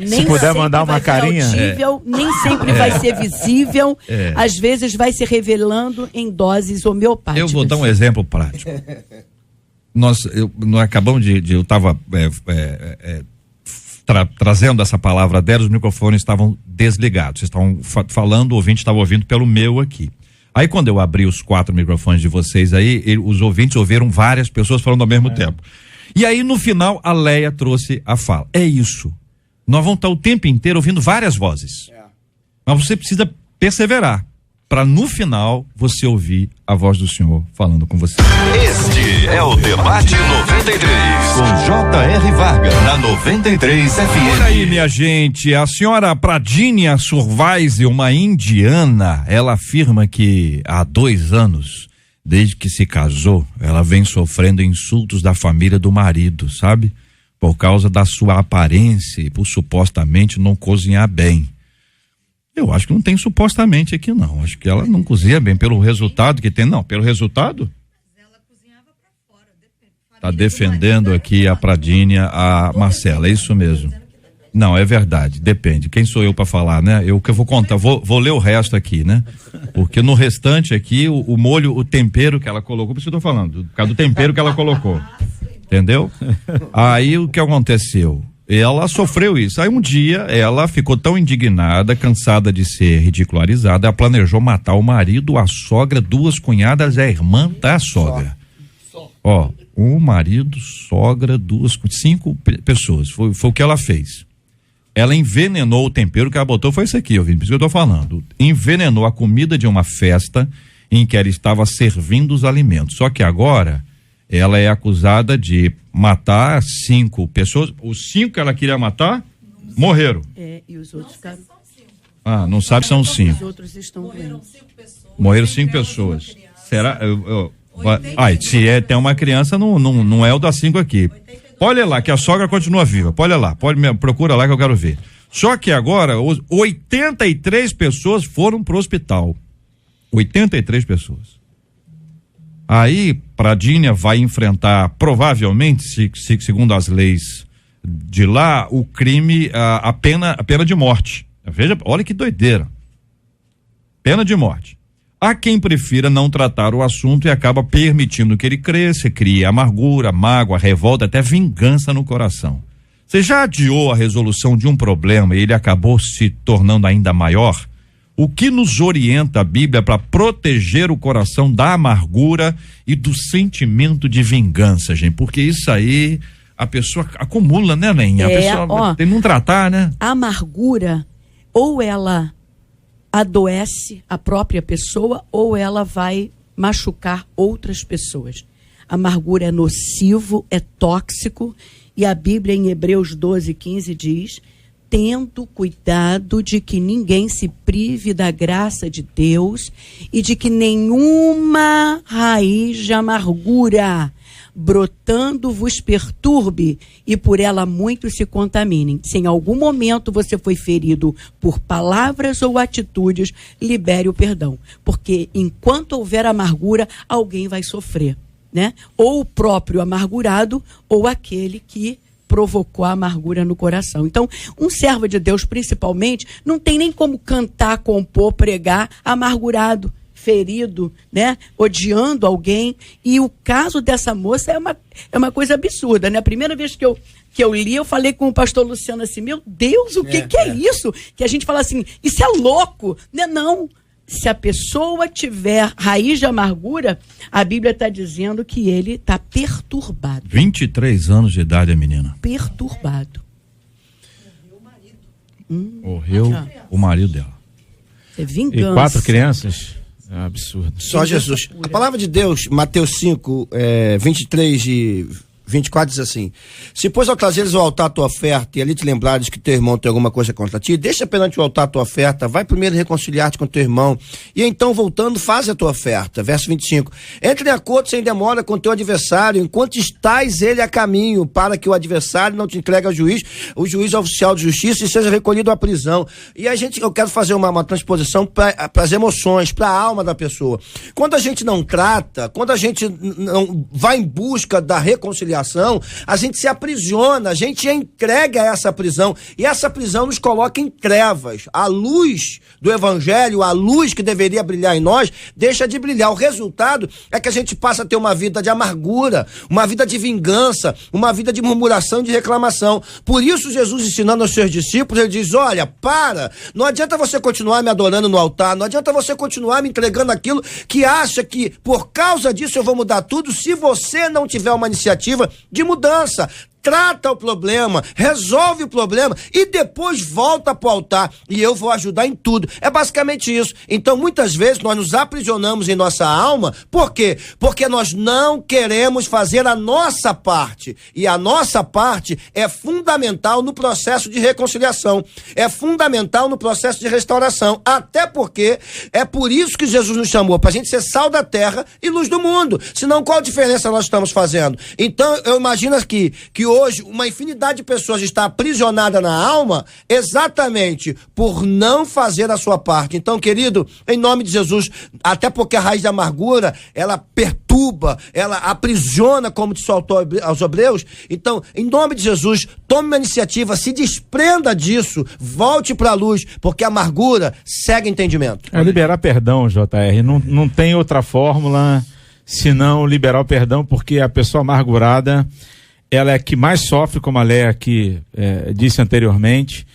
se puder mandar uma carinha. Audível, nem sempre vai ser visível, às vezes vai se revelando em doses homeopáticas. Eu vou dar um exemplo prático. Nós acabamos eu estava trazendo essa palavra dela, os microfones estavam desligados, vocês estavam falando, o ouvinte estava ouvindo pelo meu aqui. Aí quando eu abri os 4 microfones de vocês aí, os ouvintes ouviram várias pessoas falando ao mesmo tempo. E aí no final a Leia trouxe a fala. É isso. Nós vamos estar o tempo inteiro ouvindo várias vozes. Mas você precisa perseverar para no final você ouvir a voz do Senhor falando com você. Este é o Debate 93, com J.R. Vargas, na 93 FM. Olha aí, minha gente, a senhora Pradínia Survaise, uma indiana, ela afirma que há 2 anos, desde que se casou, ela vem sofrendo insultos da família do marido, sabe? Por causa da sua aparência e por supostamente não cozinhar bem. Eu acho que não tem supostamente aqui não, acho que ela não cozinha bem pelo resultado que tem, não, pelo resultado. Tá defendendo aqui a Pradínia, a Marcela, é isso mesmo. Não, é verdade, depende, quem sou eu para falar, né? Eu que vou contar, vou ler o resto aqui, né? Porque no restante aqui, o molho, o tempero que ela colocou, por isso que eu tô falando, por causa do tempero que ela colocou, entendeu? Aí o que aconteceu? Ela sofreu isso. Aí um dia ela ficou tão indignada, cansada de ser ridicularizada, ela planejou matar o marido, a sogra, 2 cunhadas e a irmã da sogra. Ó, o marido, sogra, 5 pessoas. Foi o que ela fez. Ela envenenou o tempero que ela botou, foi isso aqui, ouvindo, por isso que eu tô falando. Envenenou a comida de uma festa em que ela estava servindo os alimentos. Só que agora ela é acusada de matar 5 pessoas. Os 5 que ela queria matar morreram. E os outros ficaram. Não sabe se são 5. Os outros estão doentes. Morreram 5 pessoas. Será? Se tem uma criança, não é o das 5 aqui. Olha lá, que a sogra continua viva. Olha lá, procura lá que eu quero ver. Só que agora, 83 pessoas foram pro hospital. 83 pessoas. Aí, Pradínia vai enfrentar, provavelmente, segundo as leis de lá, o crime, a pena de morte. Veja, olha que doideira. Pena de morte. Há quem prefira não tratar o assunto e acaba permitindo que ele cresça, crie amargura, mágoa, revolta, até vingança no coração. Você já adiou a resolução de um problema e ele acabou se tornando ainda maior? O que nos orienta a Bíblia para proteger o coração da amargura e do sentimento de vingança, gente? Porque isso aí a pessoa acumula, né, Nenha? A pessoa tem que não tratar, né? A amargura, ou ela adoece a própria pessoa, ou ela vai machucar outras pessoas. A amargura é nocivo, é tóxico, e a Bíblia em Hebreus 12:15 diz: tendo cuidado de que ninguém se prive da graça de Deus e de que nenhuma raiz de amargura brotando vos perturbe e por ela muitos se contaminem. Se em algum momento você foi ferido por palavras ou atitudes, libere o perdão, porque enquanto houver amargura, alguém vai sofrer, né? Ou o próprio amargurado ou aquele que provocou a amargura no coração. Então, um servo de Deus, principalmente, não tem nem como cantar, compor, pregar amargurado, ferido, né? Odiando alguém. E o caso dessa moça é uma coisa absurda, né? A primeira vez que eu li, eu falei com o pastor Luciano assim: meu Deus, o que é isso? Que a gente fala assim, isso é louco, né? Não. Se a pessoa tiver raiz de amargura, a Bíblia está dizendo que ele está perturbado. 23 anos de idade a menina. Perturbado. Morreu o marido dela. É vingança. E 4 crianças? É um absurdo. Só Jesus. A palavra de Deus, Mateus 5, 23 e 24 diz assim: se pois ao trazeres ao altar a tua oferta e ali te lembrares que teu irmão tem alguma coisa contra ti, deixa perante o altar a tua oferta, vai primeiro reconciliar-te com teu irmão e então voltando faz a tua oferta. Verso 25: entre em acordo sem demora com teu adversário enquanto estás ele a caminho, para que o adversário não te entregue ao juiz, o juiz oficial de justiça, e seja recolhido à prisão. E eu quero fazer uma transposição para as emoções, para a alma da pessoa. Quando a gente não trata, quando a gente não vai em busca da reconciliação, a gente se aprisiona, a gente é entregue a essa prisão, e essa prisão nos coloca em trevas. A luz do evangelho, a luz que deveria brilhar em nós, deixa de brilhar. O resultado é que a gente passa a ter uma vida de amargura, uma vida de vingança, uma vida de murmuração, de reclamação. Por isso Jesus, ensinando aos seus discípulos, ele diz: olha, não adianta você continuar me adorando no altar, não adianta você continuar me entregando aquilo que acha que por causa disso eu vou mudar tudo, se você não tiver uma iniciativa de mudança. Trata o problema, resolve o problema e depois volta para o altar e eu vou ajudar em tudo. É basicamente isso. Então, muitas vezes nós nos aprisionamos em nossa alma. Por quê? Porque nós não queremos fazer a nossa parte. E a nossa parte é fundamental no processo de reconciliação. É fundamental no processo de restauração. Até porque é por isso que Jesus nos chamou, para a gente ser sal da terra e luz do mundo. Senão, qual diferença nós estamos fazendo? Então, eu imagino que hoje uma infinidade de pessoas está aprisionada na alma exatamente por não fazer a sua parte. Então, querido, em nome de Jesus, até porque a raiz da amargura, ela perturba, ela aprisiona, como te soltou aos Hebreus. Então, em nome de Jesus, tome uma iniciativa, se desprenda disso, volte para a luz, porque a amargura cega entendimento. É liberar perdão, JR, não tem outra fórmula senão liberar o perdão, porque a pessoa amargurada, ela é a que mais sofre, como a Léa aqui disse anteriormente.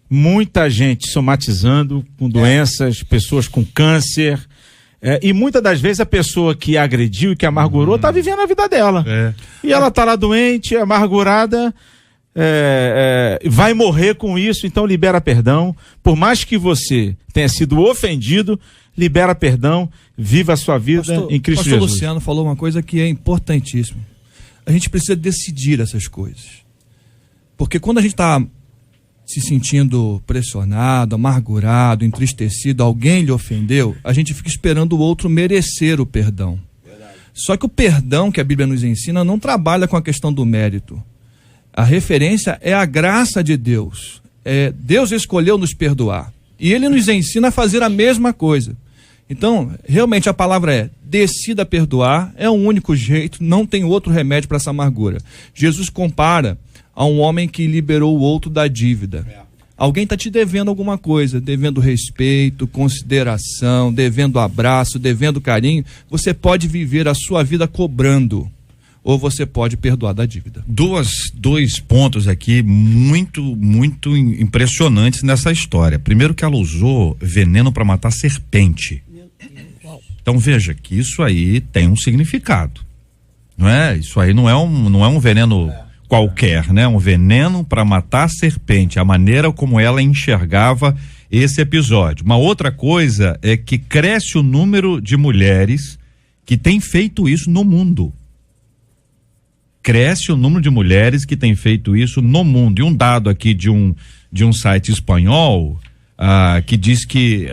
Muita gente somatizando com doenças, pessoas com câncer. E muitas das vezes a pessoa que agrediu e que amargurou está vivendo a vida dela. E ela está lá doente, amargurada, vai morrer com isso. Então libera perdão. Por mais que você tenha sido ofendido, libera perdão, viva a sua vida em Cristo Jesus. O pastor Luciano falou uma coisa que é importantíssima. A gente precisa decidir essas coisas. Porque quando a gente está se sentindo pressionado, amargurado, entristecido, alguém lhe ofendeu, a gente fica esperando o outro merecer o perdão. Verdade. Só que o perdão que a Bíblia nos ensina não trabalha com a questão do mérito. A referência é a graça de Deus. Deus escolheu nos perdoar. E Ele nos ensina a fazer a mesma coisa. Então, realmente a palavra decida perdoar, é o único jeito, não tem outro remédio para essa amargura. Jesus compara a um homem que liberou o outro da dívida. Alguém está te devendo alguma coisa, devendo respeito, consideração, devendo abraço, devendo carinho. Você pode viver a sua vida cobrando. ou você pode perdoar da dívida. Dois pontos aqui muito impressionantes nessa história. Primeiro, que ela usou veneno para matar serpente. Então veja que isso aí tem um significado, não é? Isso aí não é um veneno qualquer, né? Um veneno para matar serpente, a maneira como ela enxergava esse episódio. Uma outra coisa é que cresce o número de mulheres que têm feito isso no mundo. Cresce o número de mulheres que têm feito isso no mundo. E um dado aqui de um site espanhol que diz que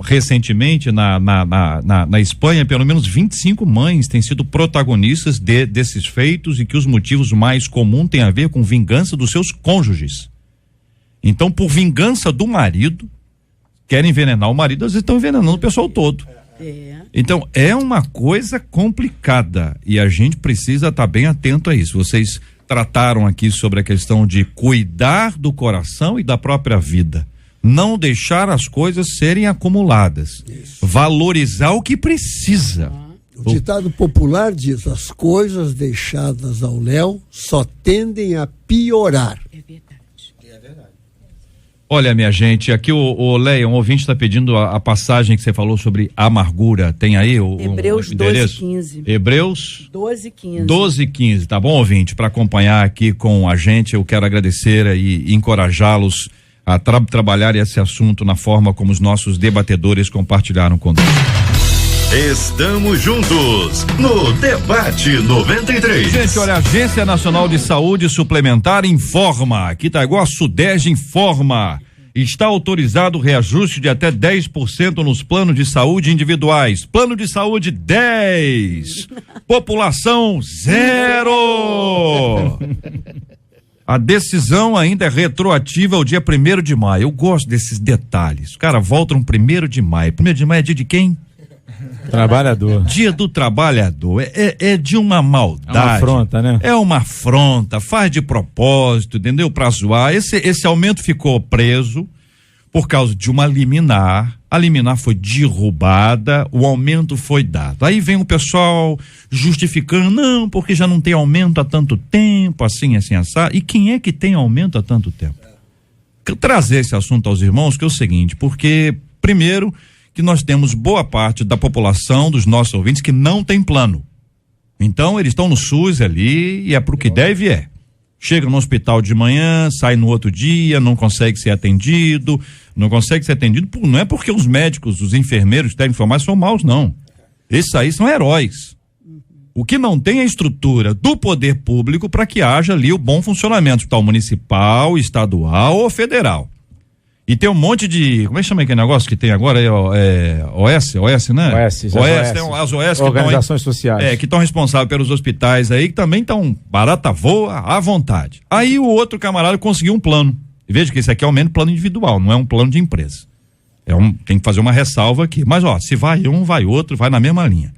recentemente na Espanha, pelo menos 25 mães têm sido protagonistas desses feitos, e que os motivos mais comuns têm a ver com vingança dos seus cônjuges. Então, por vingança do marido, querem envenenar o marido, às vezes estão envenenando o pessoal todo. Então, é uma coisa complicada e a gente precisa estar bem atento a isso. Vocês trataram aqui sobre a questão de cuidar do coração e da própria vida. Não deixar as coisas serem acumuladas. Isso. Valorizar o que precisa. O ditado popular diz: as coisas deixadas ao léu só tendem a piorar. É verdade. Olha, minha gente, aqui o Leia, um ouvinte está pedindo a passagem que você falou sobre amargura. Tem aí Hebreus 12:15. Hebreus 12:15. 12:15, tá bom, ouvinte? Para acompanhar aqui com a gente, eu quero agradecer e encorajá-los a trabalhar esse assunto na forma como os nossos debatedores compartilharam conosco. Estamos juntos no Debate 93. Gente, olha, a Agência Nacional de Saúde Suplementar informa, aqui tá igual a Sudeste informa, está autorizado o reajuste de até 10% nos planos de saúde individuais. Plano de saúde 10, população 0. A decisão ainda é retroativa ao dia 1º de maio. Eu gosto desses detalhes. O cara volta no 1º de maio. 1º de maio é dia de quem? Trabalhador. Dia do trabalhador. É de uma maldade. É uma afronta, né? É uma afronta, faz de propósito, entendeu? Pra zoar. Esse aumento ficou preso por causa de uma liminar. A liminar foi derrubada, o aumento foi dado. Aí vem o pessoal justificando, não, porque já não tem aumento há tanto tempo, assim, assado. E quem é que tem aumento há tanto tempo? Trazer esse assunto aos irmãos, que é o seguinte, porque, primeiro, que nós temos boa parte da população, dos nossos ouvintes, que não tem plano. Então, eles estão no SUS ali e é pro que deve é. Chega no hospital de manhã, sai no outro dia, não consegue ser atendido, não é porque os médicos, os enfermeiros que devem informar são maus, não. Esses aí são heróis. O que não tem é a estrutura do poder público para que haja ali o bom funcionamento, hospital municipal, estadual ou federal. E tem um monte de, como é que chama aquele negócio que tem agora? OS, né? OS, tem as OS Organizações Sociais. Que estão responsáveis pelos hospitais aí, que também estão barata voa à vontade. Aí o outro camarada conseguiu um plano. E veja que esse aqui é um plano individual, não é um plano de empresa. Tem que fazer uma ressalva aqui. Mas se vai um, vai outro, vai na mesma linha.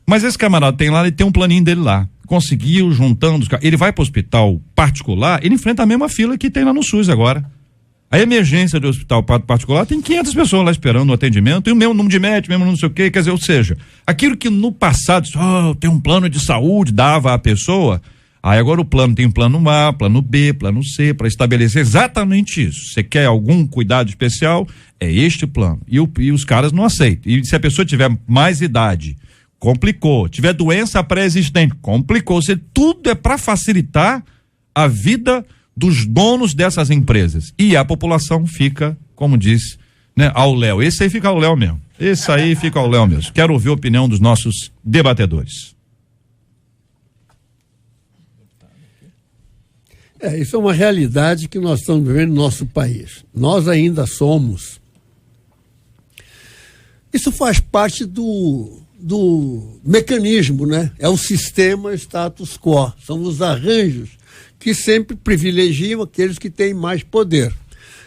Mas esse camarada tem lá, ele tem um planinho dele lá. Conseguiu, juntando, ele vai para o hospital particular, ele enfrenta a mesma fila que tem lá no SUS agora. A emergência do hospital particular tem 500 pessoas lá esperando o atendimento, e o mesmo número de médicos, mesmo não sei o quê, quer dizer, ou seja, aquilo que no passado, tem um plano de saúde, dava à pessoa, aí agora o plano tem plano A, plano B, plano C, para estabelecer exatamente isso. Você quer algum cuidado especial? É este plano. E os caras não aceitam. E se a pessoa tiver mais idade, complicou. Tiver doença pré-existente, complicou. Tudo é para facilitar a vida dos donos dessas empresas. E a população fica, como diz, né, ao léu. Esse aí fica ao léu mesmo. Quero ouvir a opinião dos nossos debatedores. Isso é uma realidade que nós estamos vivendo no nosso país. Nós ainda somos. Isso faz parte do mecanismo, né? É o sistema status quo. São os arranjos que sempre privilegiam aqueles que têm mais poder.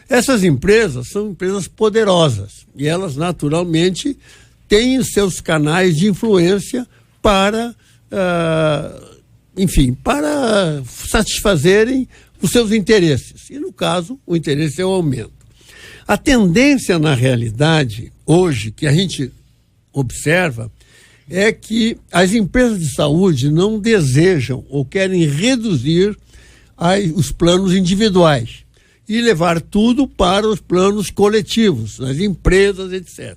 Essas empresas são empresas poderosas e elas naturalmente têm os seus canais de influência para satisfazerem os seus interesses. E no caso, o interesse é o aumento. A tendência na realidade, hoje, que a gente observa, é que as empresas de saúde não desejam ou querem reduzir os planos individuais e levar tudo para os planos coletivos, nas empresas, etc.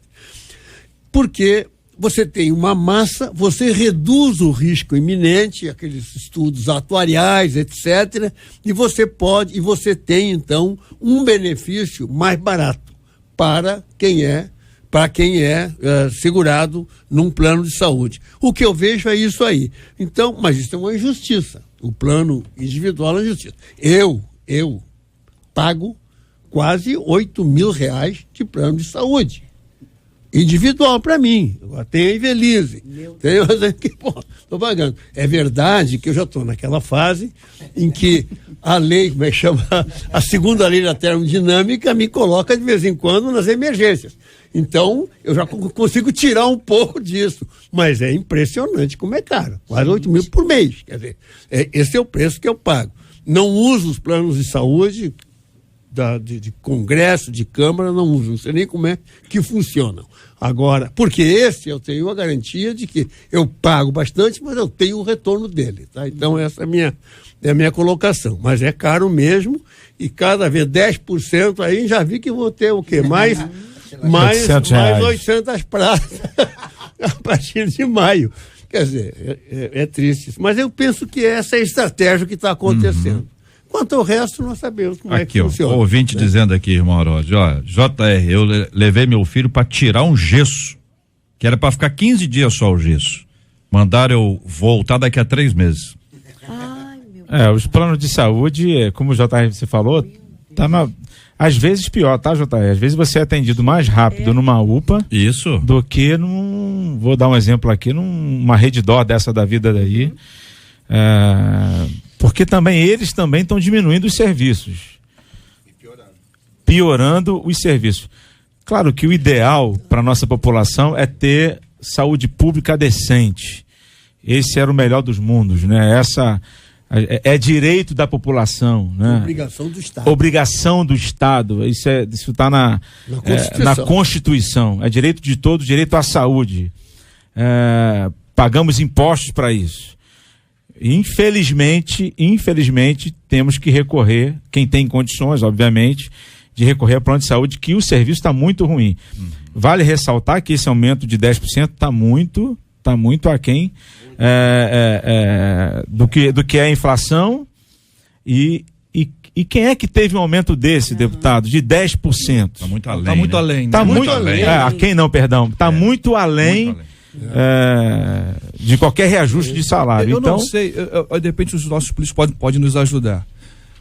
Porque você tem uma massa, você reduz o risco iminente, aqueles estudos atuariais, etc., e você tem, então, um benefício mais barato para quem é segurado num plano de saúde. O que eu vejo é isso aí. Então, mas isso é uma injustiça. O plano individual é uma injustiça. Eu pago quase R$8.000 de plano de saúde. Individual para mim. Eu tenho a Invelise. Estou pagando. É verdade que eu já estou naquela fase em que a lei, como é que chama? A segunda lei da termodinâmica me coloca de vez em quando nas emergências. Então, eu já consigo tirar um pouco disso. Mas é impressionante como é caro. Quase 8 mil por mês. Quer dizer, esse é o preço que eu pago. Não uso os planos de saúde de Congresso, de Câmara, não uso. Não sei nem como é que funcionam. Agora, porque esse eu tenho a garantia de que eu pago bastante, mas eu tenho o retorno dele. Tá? Então, essa é a minha colocação. Mas é caro mesmo. E cada vez 10% aí já vi que vou ter o quê? Mais 800 pratas a partir de maio. Quer dizer, é triste. Mas eu penso que essa é a estratégia que está acontecendo. Quanto ao resto, nós sabemos como é que funciona. O ouvinte dizendo aqui, irmão Aródio, JR, eu levei meu filho para tirar um gesso, que era para ficar 15 dias só o gesso. Mandaram eu voltar daqui a 3 meses. Ai, meu Deus. Os planos de saúde, como o JR você falou, às vezes pior, tá, JR? Às vezes você é atendido mais rápido numa UPA do que vou dar um exemplo aqui, numa Redditor dessa da vida daí. Porque eles também estão diminuindo os serviços. Piorando os serviços. Claro que o ideal para a nossa população é ter saúde pública decente. Esse era o melhor dos mundos, né? Essa é direito da população, né? Obrigação do Estado. Obrigação do Estado. Isso está na Constituição. É direito de todos, direito à saúde. Pagamos impostos para isso. Infelizmente, temos que recorrer, quem tem condições, obviamente, de recorrer ao plano de saúde, que o serviço está muito ruim. Vale ressaltar que esse aumento de 10% está muito aquém do que é a inflação. E quem é que teve um aumento desse, deputado, de 10%? Está muito além. Está muito além. Está muito além. Quem não, perdão. Está muito além. De qualquer reajuste de salário. Eu não sei, de repente os nossos políticos podem nos ajudar.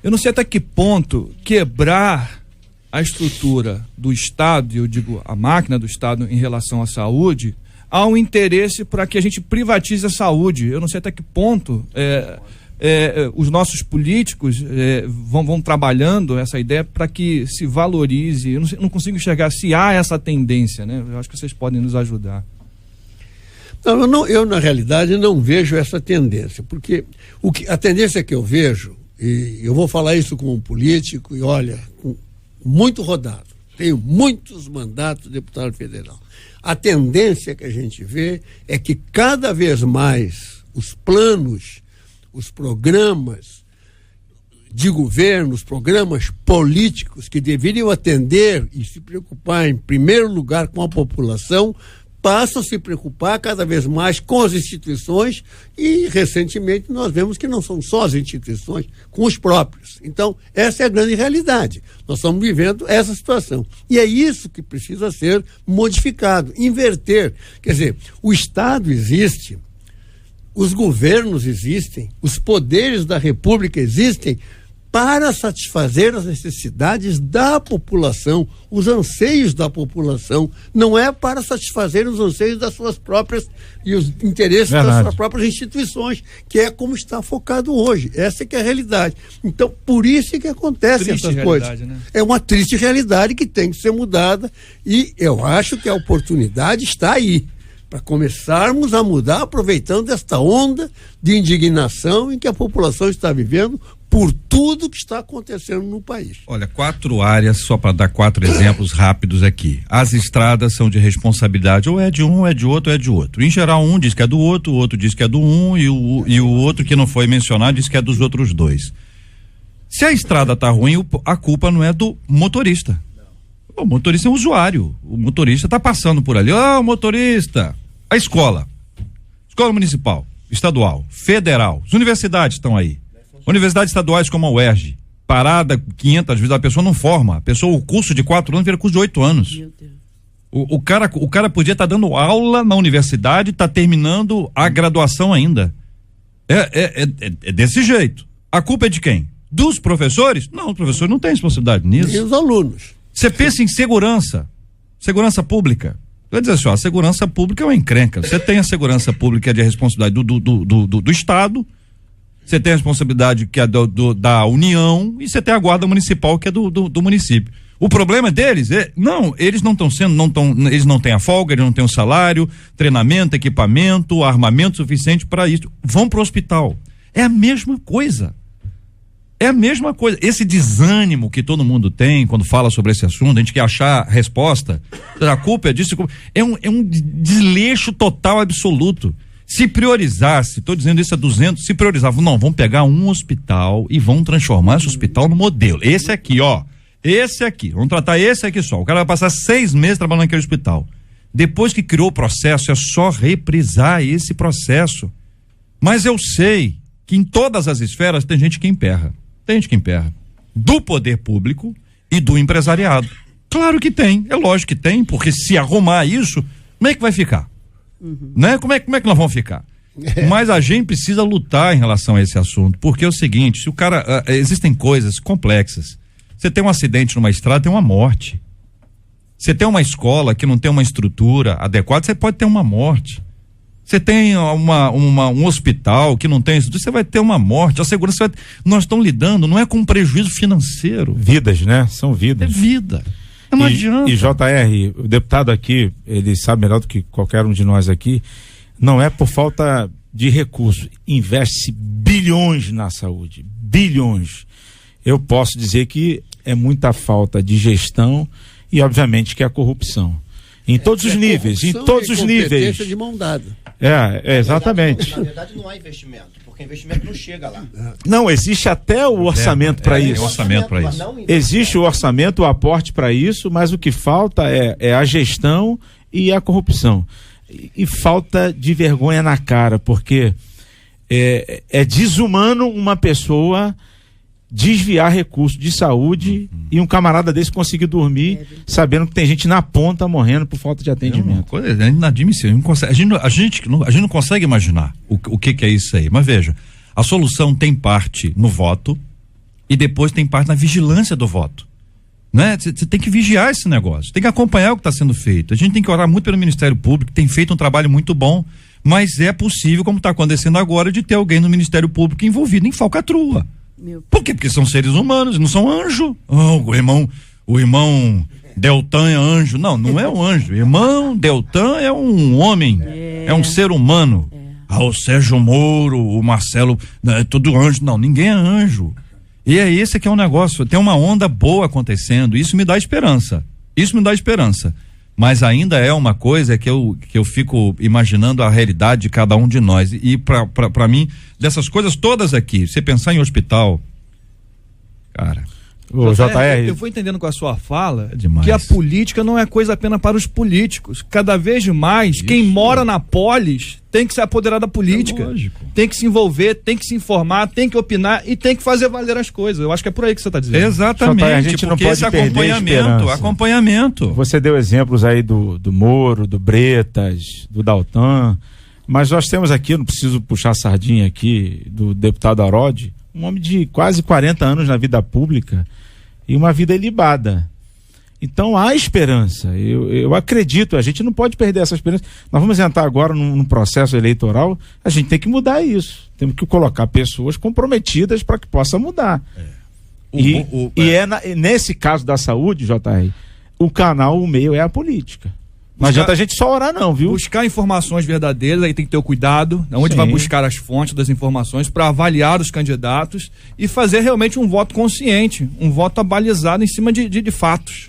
Eu não sei até que ponto quebrar a estrutura do Estado, eu digo a máquina do Estado em relação à saúde, há um interesse para que a gente privatize a saúde. Eu não sei até que ponto os nossos políticos vão trabalhando essa ideia para que se valorize. Eu não consigo enxergar se há essa tendência, né? Eu acho que vocês podem nos ajudar. Eu na realidade não vejo essa tendência, porque a tendência que eu vejo, e eu vou falar isso como um político, e olha, muito rodado, tenho muitos mandatos de deputado federal. A tendência que a gente vê é que cada vez mais os planos, os programas de governo, os programas políticos que deveriam atender e se preocupar em primeiro lugar com a população, passam a se preocupar cada vez mais com as instituições e, recentemente, nós vemos que não são só as instituições, com os próprios. Então, essa é a grande realidade. Nós estamos vivendo essa situação. E é isso que precisa ser modificado, inverter. Quer dizer, o Estado existe, os governos existem, os poderes da República existem para satisfazer as necessidades da população, os anseios da população, não é para satisfazer os anseios das suas próprias e os interesses das suas próprias instituições, que é como está focado hoje. Essa é que é a realidade. Então, por isso é que acontecem essas coisas. Né? É uma triste realidade que tem que ser mudada e eu acho que a oportunidade está aí, para começarmos a mudar, aproveitando esta onda de indignação em que a população está vivendo por tudo que está acontecendo no país. Olha, 4 áreas, só para dar 4 exemplos rápidos aqui. As estradas são de responsabilidade, ou é de um, ou é de outro, ou é de outro. Em geral, um diz que é do outro, o outro diz que é do um, e o outro que não foi mencionado diz que é dos outros 2. Se a estrada tá ruim, a culpa não é do motorista. O motorista é um usuário. O motorista tá passando por ali. O motorista. A escola municipal, estadual, federal, as universidades estão aí. Universidades estaduais como a UERJ, parada 500 vezes, a pessoa não forma. A pessoa, o curso de 4 anos vira curso de 8 anos. Meu Deus. O cara podia estar dando aula na universidade, tá terminando a graduação ainda. É desse jeito. A culpa é de quem? Dos professores? Não, os professores não têm responsabilidade nisso. E os alunos? Você pensa em segurança pública. Eu ia dizer assim, a segurança pública é uma encrenca. Você tem a segurança pública que é de responsabilidade do Estado, você tem a responsabilidade que é da União e você tem a guarda municipal que é do município. O problema deles eles não estão eles não têm a folga, eles não têm o salário, treinamento, equipamento, armamento suficiente para isso. Vão para o hospital. É a mesma coisa. Esse desânimo que todo mundo tem quando fala sobre esse assunto, a gente quer achar resposta, a culpa é disso, é um desleixo total, absoluto. Se priorizasse, estou dizendo isso a 200, se priorizava, não, vamos pegar um hospital e vamos transformar esse hospital no modelo. Esse aqui, vamos tratar esse aqui só. O cara vai passar 6 meses trabalhando naquele hospital. Depois que criou o processo, é só reprisar esse processo. Mas eu sei que em todas as esferas tem gente que emperra. Do poder público e do empresariado. Claro que tem, é lógico que tem, porque se arrumar isso, como é que vai ficar? Né? Como é que nós vamos ficar? Mas a gente precisa lutar em relação a esse assunto, porque é o seguinte, se o cara, existem coisas complexas. Você tem um acidente numa estrada, tem uma morte. Você tem uma escola que não tem uma estrutura adequada, você pode ter uma morte. Você tem um hospital que não tem isso, você vai ter uma morte. A segurança nós estamos lidando, não é com um prejuízo financeiro. Vidas, né? São vidas. É vida. Não adianta. E JR, o deputado aqui, ele sabe melhor do que qualquer um de nós aqui, não é por falta de recursos. Investe bilhões na saúde. Bilhões. Eu posso dizer que é muita falta de gestão e, obviamente, que é a corrupção. Em todos os níveis, De mão dada. Exatamente. Na verdade, não há investimento, porque investimento não chega lá. Não, existe até o orçamento para isso. Existe o orçamento, o aporte para isso, mas o que falta é a gestão e a corrupção. E falta de vergonha na cara, porque é desumano uma pessoa desviar recursos de saúde e um camarada desse conseguir dormir sabendo que tem gente na ponta morrendo por falta de atendimento. É inadmissível. A gente não consegue imaginar o que é isso aí. Mas veja, a solução tem parte no voto e depois tem parte na vigilância do voto. Né? Você tem que vigiar esse negócio, tem que acompanhar o que está sendo feito. A gente tem que orar muito pelo Ministério Público, que tem feito um trabalho muito bom, mas é possível, como está acontecendo agora, de ter alguém no Ministério Público envolvido em falcatrua. Por quê? Porque são seres humanos, não são anjo. O irmão Deltan é anjo. Não é um anjo. O irmão Deltan é um homem, é um ser humano. O Sérgio Moro, o Marcelo, é tudo anjo. Não, ninguém é anjo. E é esse que é o negócio. Tem uma onda boa acontecendo. Isso me dá esperança. Mas ainda é uma coisa que eu fico imaginando a realidade de cada um de nós. E pra mim, dessas coisas todas aqui, você pensar em hospital, cara. Eu vou entendendo com a sua fala que a política não é coisa apenas para os políticos. Cada vez mais, isso. Quem mora na polis tem que se apoderar da política. Tem que se envolver, tem que se informar, tem que opinar e tem que fazer valer as coisas. Eu acho que é por aí que você está dizendo. Exatamente. A gente não pode perder acompanhamento. Você deu exemplos aí do Moro, do Bretas, do Daltan, mas nós temos aqui, não preciso puxar a sardinha aqui, do deputado Arodi, um homem de quase 40 anos na vida pública e uma vida ilibada. Então há esperança, eu acredito, a gente não pode perder essa esperança. Nós vamos entrar agora num processo eleitoral, a gente tem que mudar isso, temos que colocar pessoas comprometidas para que possa mudar. Nesse caso da saúde, JR, o meio é a política. Não adianta a gente só orar não, viu? Buscar informações verdadeiras, aí tem que ter o cuidado, onde vai buscar as fontes das informações para avaliar os candidatos e fazer realmente um voto consciente, um voto abalizado em cima de fatos.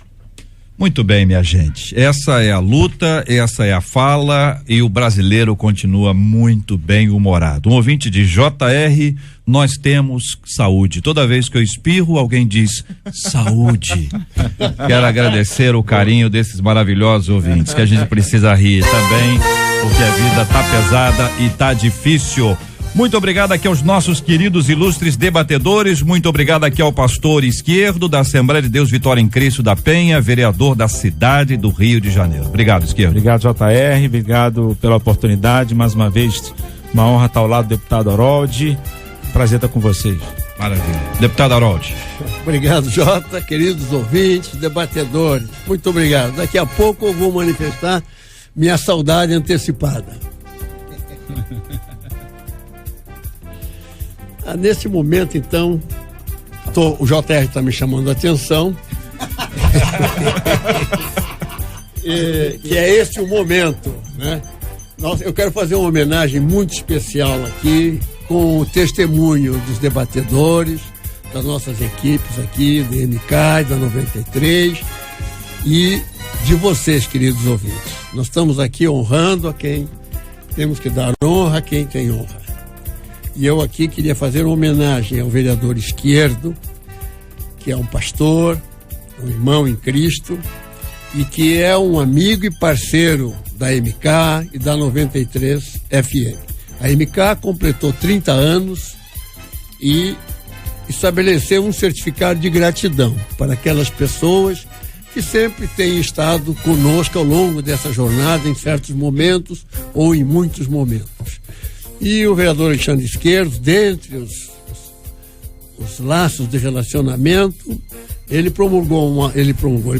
Muito bem, minha gente. Essa é a luta, essa é a fala e o brasileiro continua muito bem humorado. Um ouvinte de JR, nós temos saúde. Toda vez que eu espirro, alguém diz saúde. Quero agradecer o carinho desses maravilhosos ouvintes, que a gente precisa rir também, porque a vida tá pesada e tá difícil. Muito obrigado aqui aos nossos queridos ilustres debatedores, muito obrigado aqui ao pastor Izquierdo da Assembleia de Deus Vitória em Cristo da Penha, vereador da cidade do Rio de Janeiro. Obrigado, Izquierdo. Obrigado, JR, obrigado pela oportunidade, mais uma vez, uma honra estar ao lado do deputado Harold, prazer estar com vocês. Maravilha. Deputado Harold. Obrigado, Jota, queridos ouvintes, debatedores, muito obrigado. Daqui a pouco eu vou manifestar minha saudade antecipada. Nesse momento, então, o JR está me chamando a atenção, que é esse o momento, né? Eu quero fazer uma homenagem muito especial aqui, com o testemunho dos debatedores, das nossas equipes aqui, do MK e da 93, e de vocês, queridos ouvintes. Nós estamos aqui honrando a quem temos que dar honra, a quem tem honra. E eu aqui queria fazer uma homenagem ao vereador Izquierdo, que é um pastor, um irmão em Cristo, e que é um amigo e parceiro da MK e da 93 FM. A MK completou 30 anos e estabeleceu um certificado de gratidão para aquelas pessoas que sempre têm estado conosco ao longo dessa jornada, em certos momentos ou em muitos momentos. E o vereador Alexandre Izquierdo, dentre os laços de relacionamento, ele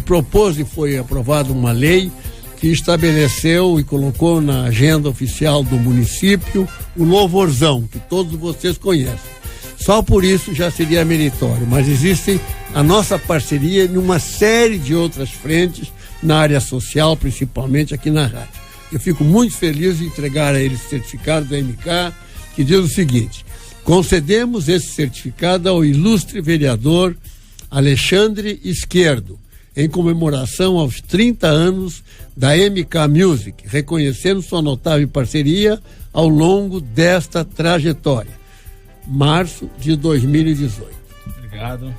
propôs e foi aprovada uma lei que estabeleceu e colocou na agenda oficial do município o louvorzão, que todos vocês conhecem. Só por isso já seria meritório, mas existe a nossa parceria em uma série de outras frentes, na área social, principalmente aqui na rádio. Eu fico muito feliz de entregar a ele esse certificado da MK, que diz o seguinte: concedemos esse certificado ao ilustre vereador Alexandre Izquierdo, em comemoração aos 30 anos da MK Music, reconhecendo sua notável parceria ao longo desta trajetória. Março de 2018. Obrigado.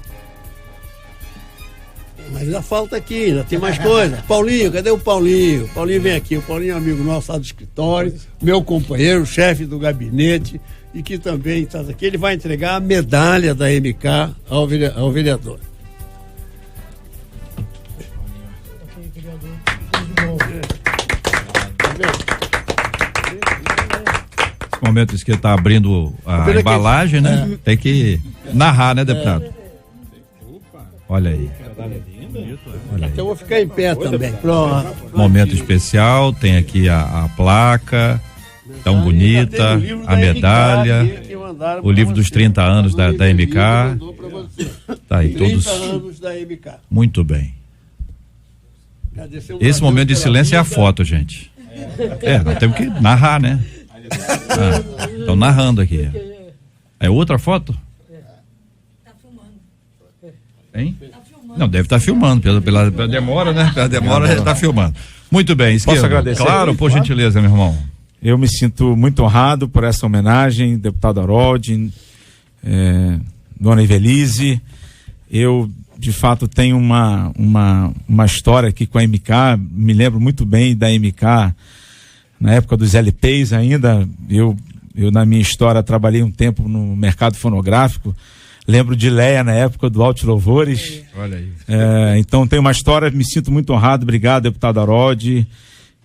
Mas ainda falta aqui, ainda tem mais coisa. Paulinho, cadê o Paulinho? Paulinho vem aqui. O Paulinho é amigo nosso lá do escritório, meu companheiro, chefe do gabinete, e que também está aqui. Ele vai entregar a medalha da MK ao vereador. Esse momento que está abrindo a embalagem, né? Tem que narrar, né, deputado? Olha aí. Olha aí. Eu vou ficar em pé também. Pronto. Momento especial, tem aqui a placa, tão bonita, a medalha, o livro dos 30 anos da MK. Tá aí, todos. 30 anos da MK. Muito bem. Esse momento de silêncio é a foto, gente. Nós temos que narrar, né? Estão narrando aqui. É outra foto? Tá filmando. Hein? Não, deve estar filmando, pela demora, né? Pela demora já está filmando. Muito bem, Izquierdo. Posso agradecer? Claro, por gentileza, meu irmão. Eu me sinto muito honrado por essa homenagem, deputado Harold, dona Ivelise. Eu, de fato, tenho uma história aqui com a MK, me lembro muito bem da MK, na época dos LPs ainda. Eu na minha história, trabalhei um tempo no mercado fonográfico. Lembro de Leia na época do Altos Louvores. Olha aí. Então tem uma história, me sinto muito honrado. Obrigado, deputado Harold.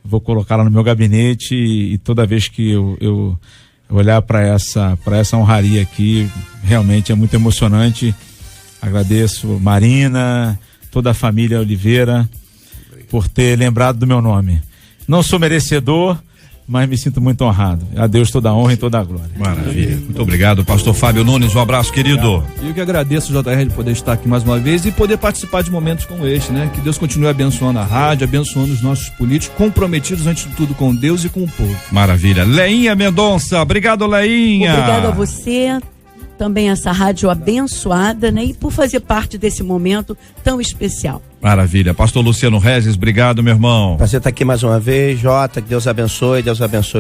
Vou colocá-la no meu gabinete e toda vez que eu olhar para essa honraria aqui, realmente é muito emocionante. Agradeço Marina, toda a família Oliveira por ter lembrado do meu nome. Não sou merecedor, mas me sinto muito honrado. A Deus toda a honra e toda a glória. Maravilha. Muito obrigado, pastor Fábio Nunes. Um abraço, querido. E eu que agradeço, JR, de poder estar aqui mais uma vez e poder participar de momentos como este, né? Que Deus continue abençoando a rádio, abençoando os nossos políticos, comprometidos antes de tudo com Deus e com o povo. Maravilha. Leinha Mendonça, obrigado, Leinha. Obrigado a você, também essa rádio abençoada, né? E por fazer parte desse momento tão especial. Maravilha. Pastor Luciano Regis, obrigado, meu irmão. Prazer estar aqui mais uma vez, Jota, que Deus abençoe,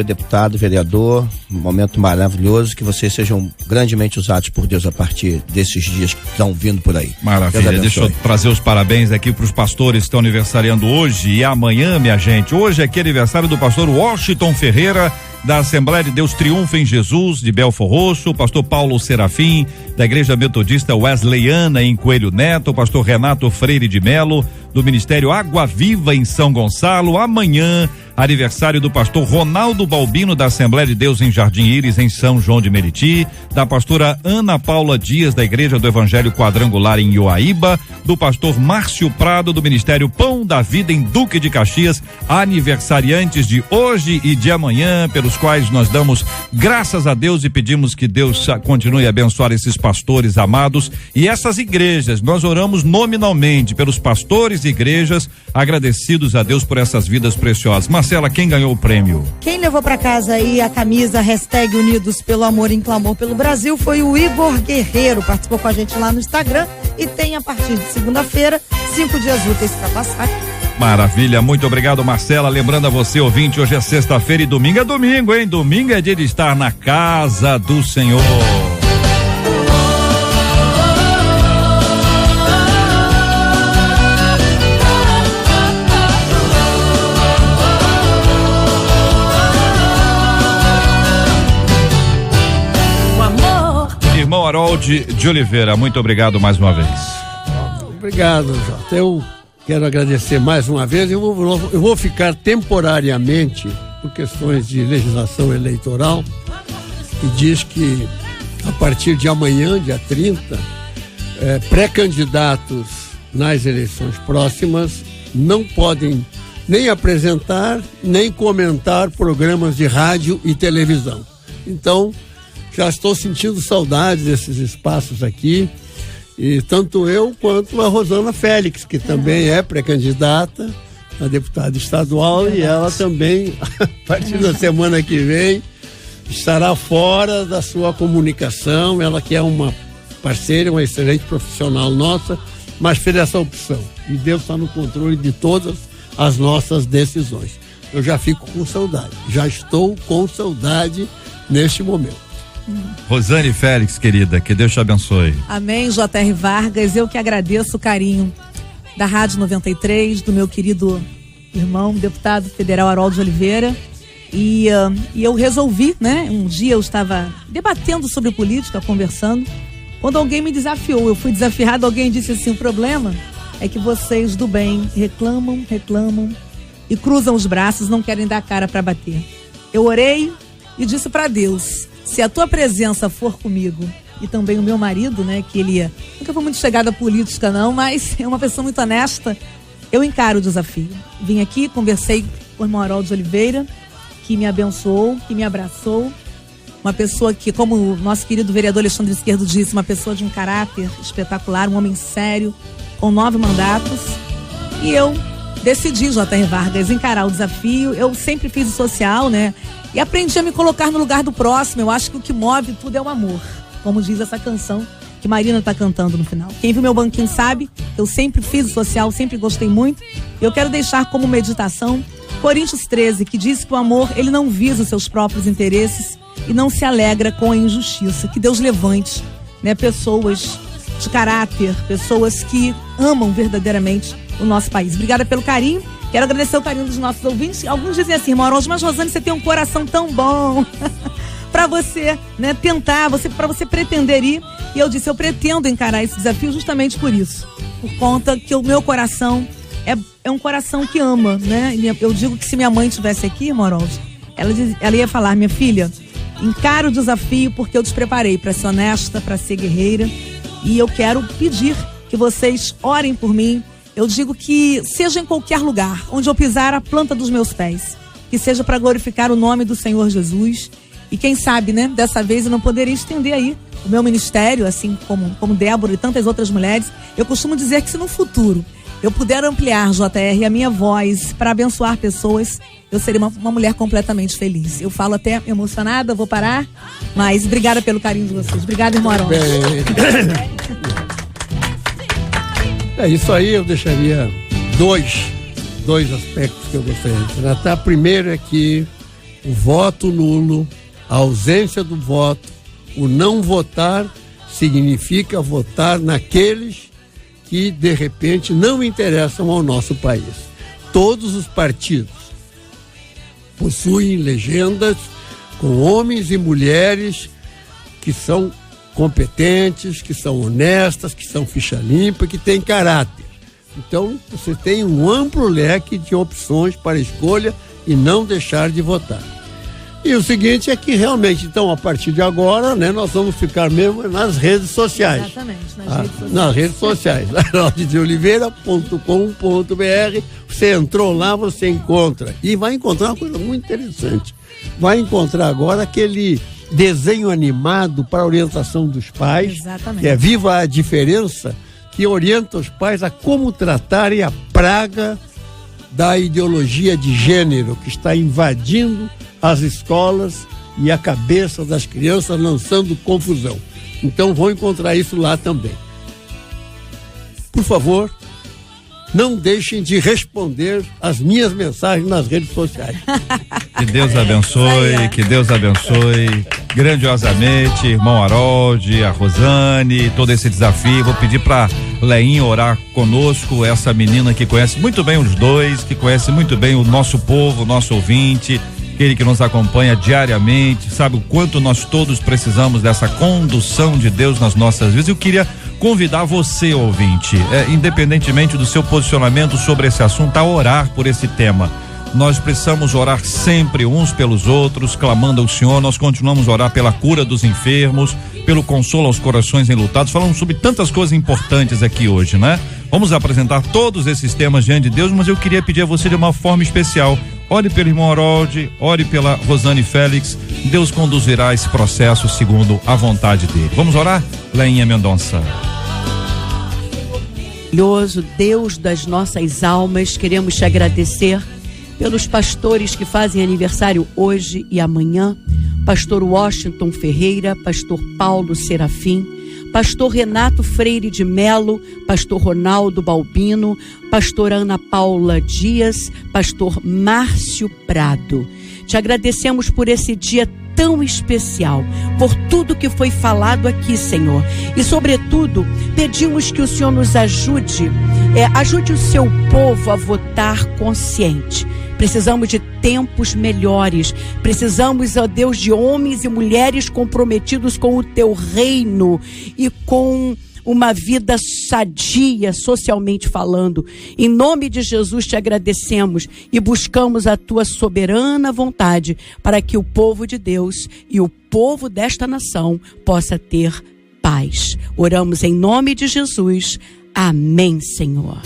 deputado, vereador, um momento maravilhoso, que vocês sejam grandemente usados por Deus a partir desses dias que estão vindo por aí. Maravilha. Deixa eu trazer os parabéns aqui para os pastores que estão aniversariando hoje e amanhã, minha gente. Hoje é aqui aniversário do pastor Washington Ferreira, da Assembleia de Deus Triunfa em Jesus, de Belfor Roxo, o pastor Paulo Serafim, da Igreja Metodista Wesleyana em Coelho Neto, o pastor Renato Freire de Melo, do Ministério Água Viva em São Gonçalo. Amanhã, aniversário do pastor Ronaldo Balbino, da Assembleia de Deus em Jardim Íris, em São João de Meriti, da pastora Ana Paula Dias, da Igreja do Evangelho Quadrangular em Ioaíba, do pastor Márcio Prado, do Ministério Pão da Vida em Duque de Caxias, aniversariantes de hoje e de amanhã, pelos quais nós damos graças a Deus e pedimos que Deus continue a abençoar esses pastores amados e essas igrejas. Nós oramos nominalmente pelos pastores e igrejas, agradecidos a Deus por essas vidas preciosas. Marcela, quem ganhou o prêmio? Quem levou para casa aí a camisa #Unidos pelo Amor em Clamor pelo Brasil foi o Igor Guerreiro, participou com a gente lá no Instagram e tem a partir de segunda-feira 5 dias úteis para passar. Maravilha, muito obrigado, Marcela. Lembrando a você, ouvinte, hoje é sexta-feira e domingo é domingo, hein? Domingo é dia de estar na casa do Senhor. Irmão Harold de Oliveira, muito obrigado mais uma vez. Obrigado, Jota. Eu quero agradecer mais uma vez. Eu vou ficar temporariamente, por questões de legislação eleitoral, que diz que a partir de amanhã, dia 30, pré-candidatos nas eleições próximas não podem nem apresentar, nem comentar programas de rádio e televisão. Então, já estou sentindo saudade desses espaços aqui, e tanto eu quanto a Rosana Félix, que também é pré-candidata a deputada estadual, e ela também, a partir da semana que vem, estará fora da sua comunicação. Ela que é uma parceira, uma excelente profissional nossa, mas fez essa opção, e Deus está no controle de todas as nossas decisões. Eu já fico com saudade, já estou com saudade neste momento. Rosane Félix, querida, que Deus te abençoe. Amém, J.R. Vargas. Eu que agradeço o carinho da Rádio 93, do meu querido irmão, deputado federal Harold de Oliveira. E eu resolvi, né? Um dia eu estava debatendo sobre política, conversando, quando alguém me desafiou. Eu fui desafiado, alguém disse assim: o problema é que vocês do bem reclamam e cruzam os braços, não querem dar a cara para bater. Eu orei e disse para Deus: se a tua presença for comigo, e também o meu marido, né, que ele nunca foi muito chegado à política não, mas é uma pessoa muito honesta, eu encaro o desafio. Vim aqui, conversei com o irmão Harold de Oliveira, que me abençoou, que me abraçou, uma pessoa que, como o nosso querido vereador Alexandre Esquerdo disse, uma pessoa de um caráter espetacular, um homem sério, com 9 mandatos, e eu decidi, J.R. Vargas, encarar o desafio. Eu sempre fiz o social, né? E aprendi a me colocar no lugar do próximo. Eu acho que o que move tudo é o amor, como diz essa canção que Marina tá cantando no final. Quem viu meu banquinho sabe, eu sempre fiz o social, sempre gostei muito. Eu quero deixar como meditação Coríntios 13, que diz que o amor, ele não visa os seus próprios interesses e não se alegra com a injustiça. Que Deus levante, né, pessoas de caráter, pessoas que amam verdadeiramente o nosso país. Obrigada pelo carinho. Quero agradecer o carinho dos nossos ouvintes. Alguns dizem assim: Mauros, mas Rosane, você tem um coração tão bom para você, né, tentar, para você pretender ir. E eu disse: eu pretendo encarar esse desafio justamente por isso, por conta que o meu coração é um coração que ama, né? Eu digo que se minha mãe estivesse aqui, Mauros, ela ia falar: minha filha, encara o desafio porque eu te preparei para ser honesta, para ser guerreira, e eu quero pedir que vocês orem por mim. Eu digo que seja em qualquer lugar onde eu pisar a planta dos meus pés, que seja para glorificar o nome do Senhor Jesus. E quem sabe, né, dessa vez eu não poderia estender aí o meu ministério, assim como Débora e tantas outras mulheres. Eu costumo dizer que se no futuro eu puder ampliar, JR, a minha voz para abençoar pessoas, eu seria uma mulher completamente feliz. Eu falo até emocionada, vou parar, mas obrigada pelo carinho de vocês. Obrigada, irmão Aron. É isso aí, eu deixaria dois aspectos que eu gostaria de tratar. Primeiro é que o voto nulo, a ausência do voto, o não votar significa votar naqueles que de repente não interessam ao nosso país. Todos os partidos possuem legendas com homens e mulheres que são competentes, que são honestas, que são ficha limpa, que têm caráter. Então, você tem um amplo leque de opções para escolha e não deixar de votar. E o seguinte é que realmente, então, a partir de agora, né, nós vamos ficar mesmo nas redes sociais. Exatamente, nas redes sociais. aroldooliveira.com.br. Você entrou lá, você encontra. E vai encontrar uma coisa muito interessante. Vai encontrar agora aquele desenho animado para orientação dos pais. Exatamente. Que é Viva a Diferença, que orienta os pais a como tratarem a praga da ideologia de gênero que está invadindo as escolas e a cabeça das crianças, lançando confusão. Então vão encontrar isso lá também. Por favor, não deixem de responder as minhas mensagens nas redes sociais. Que Deus abençoe, que Deus abençoe grandiosamente, irmão Harold, a Rosane, todo esse desafio. Vou pedir para Leinha orar conosco, essa menina que conhece muito bem os dois, que conhece muito bem o nosso povo, o nosso ouvinte, aquele que nos acompanha diariamente, sabe o quanto nós todos precisamos dessa condução de Deus nas nossas vidas. Eu queria convidar você, ouvinte, independentemente do seu posicionamento sobre esse assunto, a orar por esse tema. Nós precisamos orar sempre uns pelos outros, clamando ao Senhor. Nós continuamos a orar pela cura dos enfermos, pelo consolo aos corações enlutados. Falamos sobre tantas coisas importantes aqui hoje, né? Vamos apresentar todos esses temas diante de Deus, mas eu queria pedir a você de uma forma especial. Ore pelo irmão Harold, ore pela Rosane Félix. Deus conduzirá esse processo segundo a vontade dele. Vamos orar? Leinha Mendonça. Maravilhoso Deus das nossas almas, queremos te agradecer pelos pastores que fazem aniversário hoje e amanhã. Pastor Washington Ferreira, pastor Paulo Serafim, pastor Renato Freire de Melo, pastor Ronaldo Balbino, pastor Ana Paula Dias, pastor Márcio Prado. Te agradecemos por esse dia tão especial, por tudo que foi falado aqui, Senhor. E, sobretudo, pedimos que o Senhor nos ajude o seu povo a votar consciente. Precisamos de tempos melhores. Precisamos, ó Deus, de homens e mulheres comprometidos com o teu reino e com uma vida sadia, socialmente falando. Em nome de Jesus te agradecemos e buscamos a tua soberana vontade para que o povo de Deus e o povo desta nação possa ter paz. Oramos em nome de Jesus. Amém, Senhor.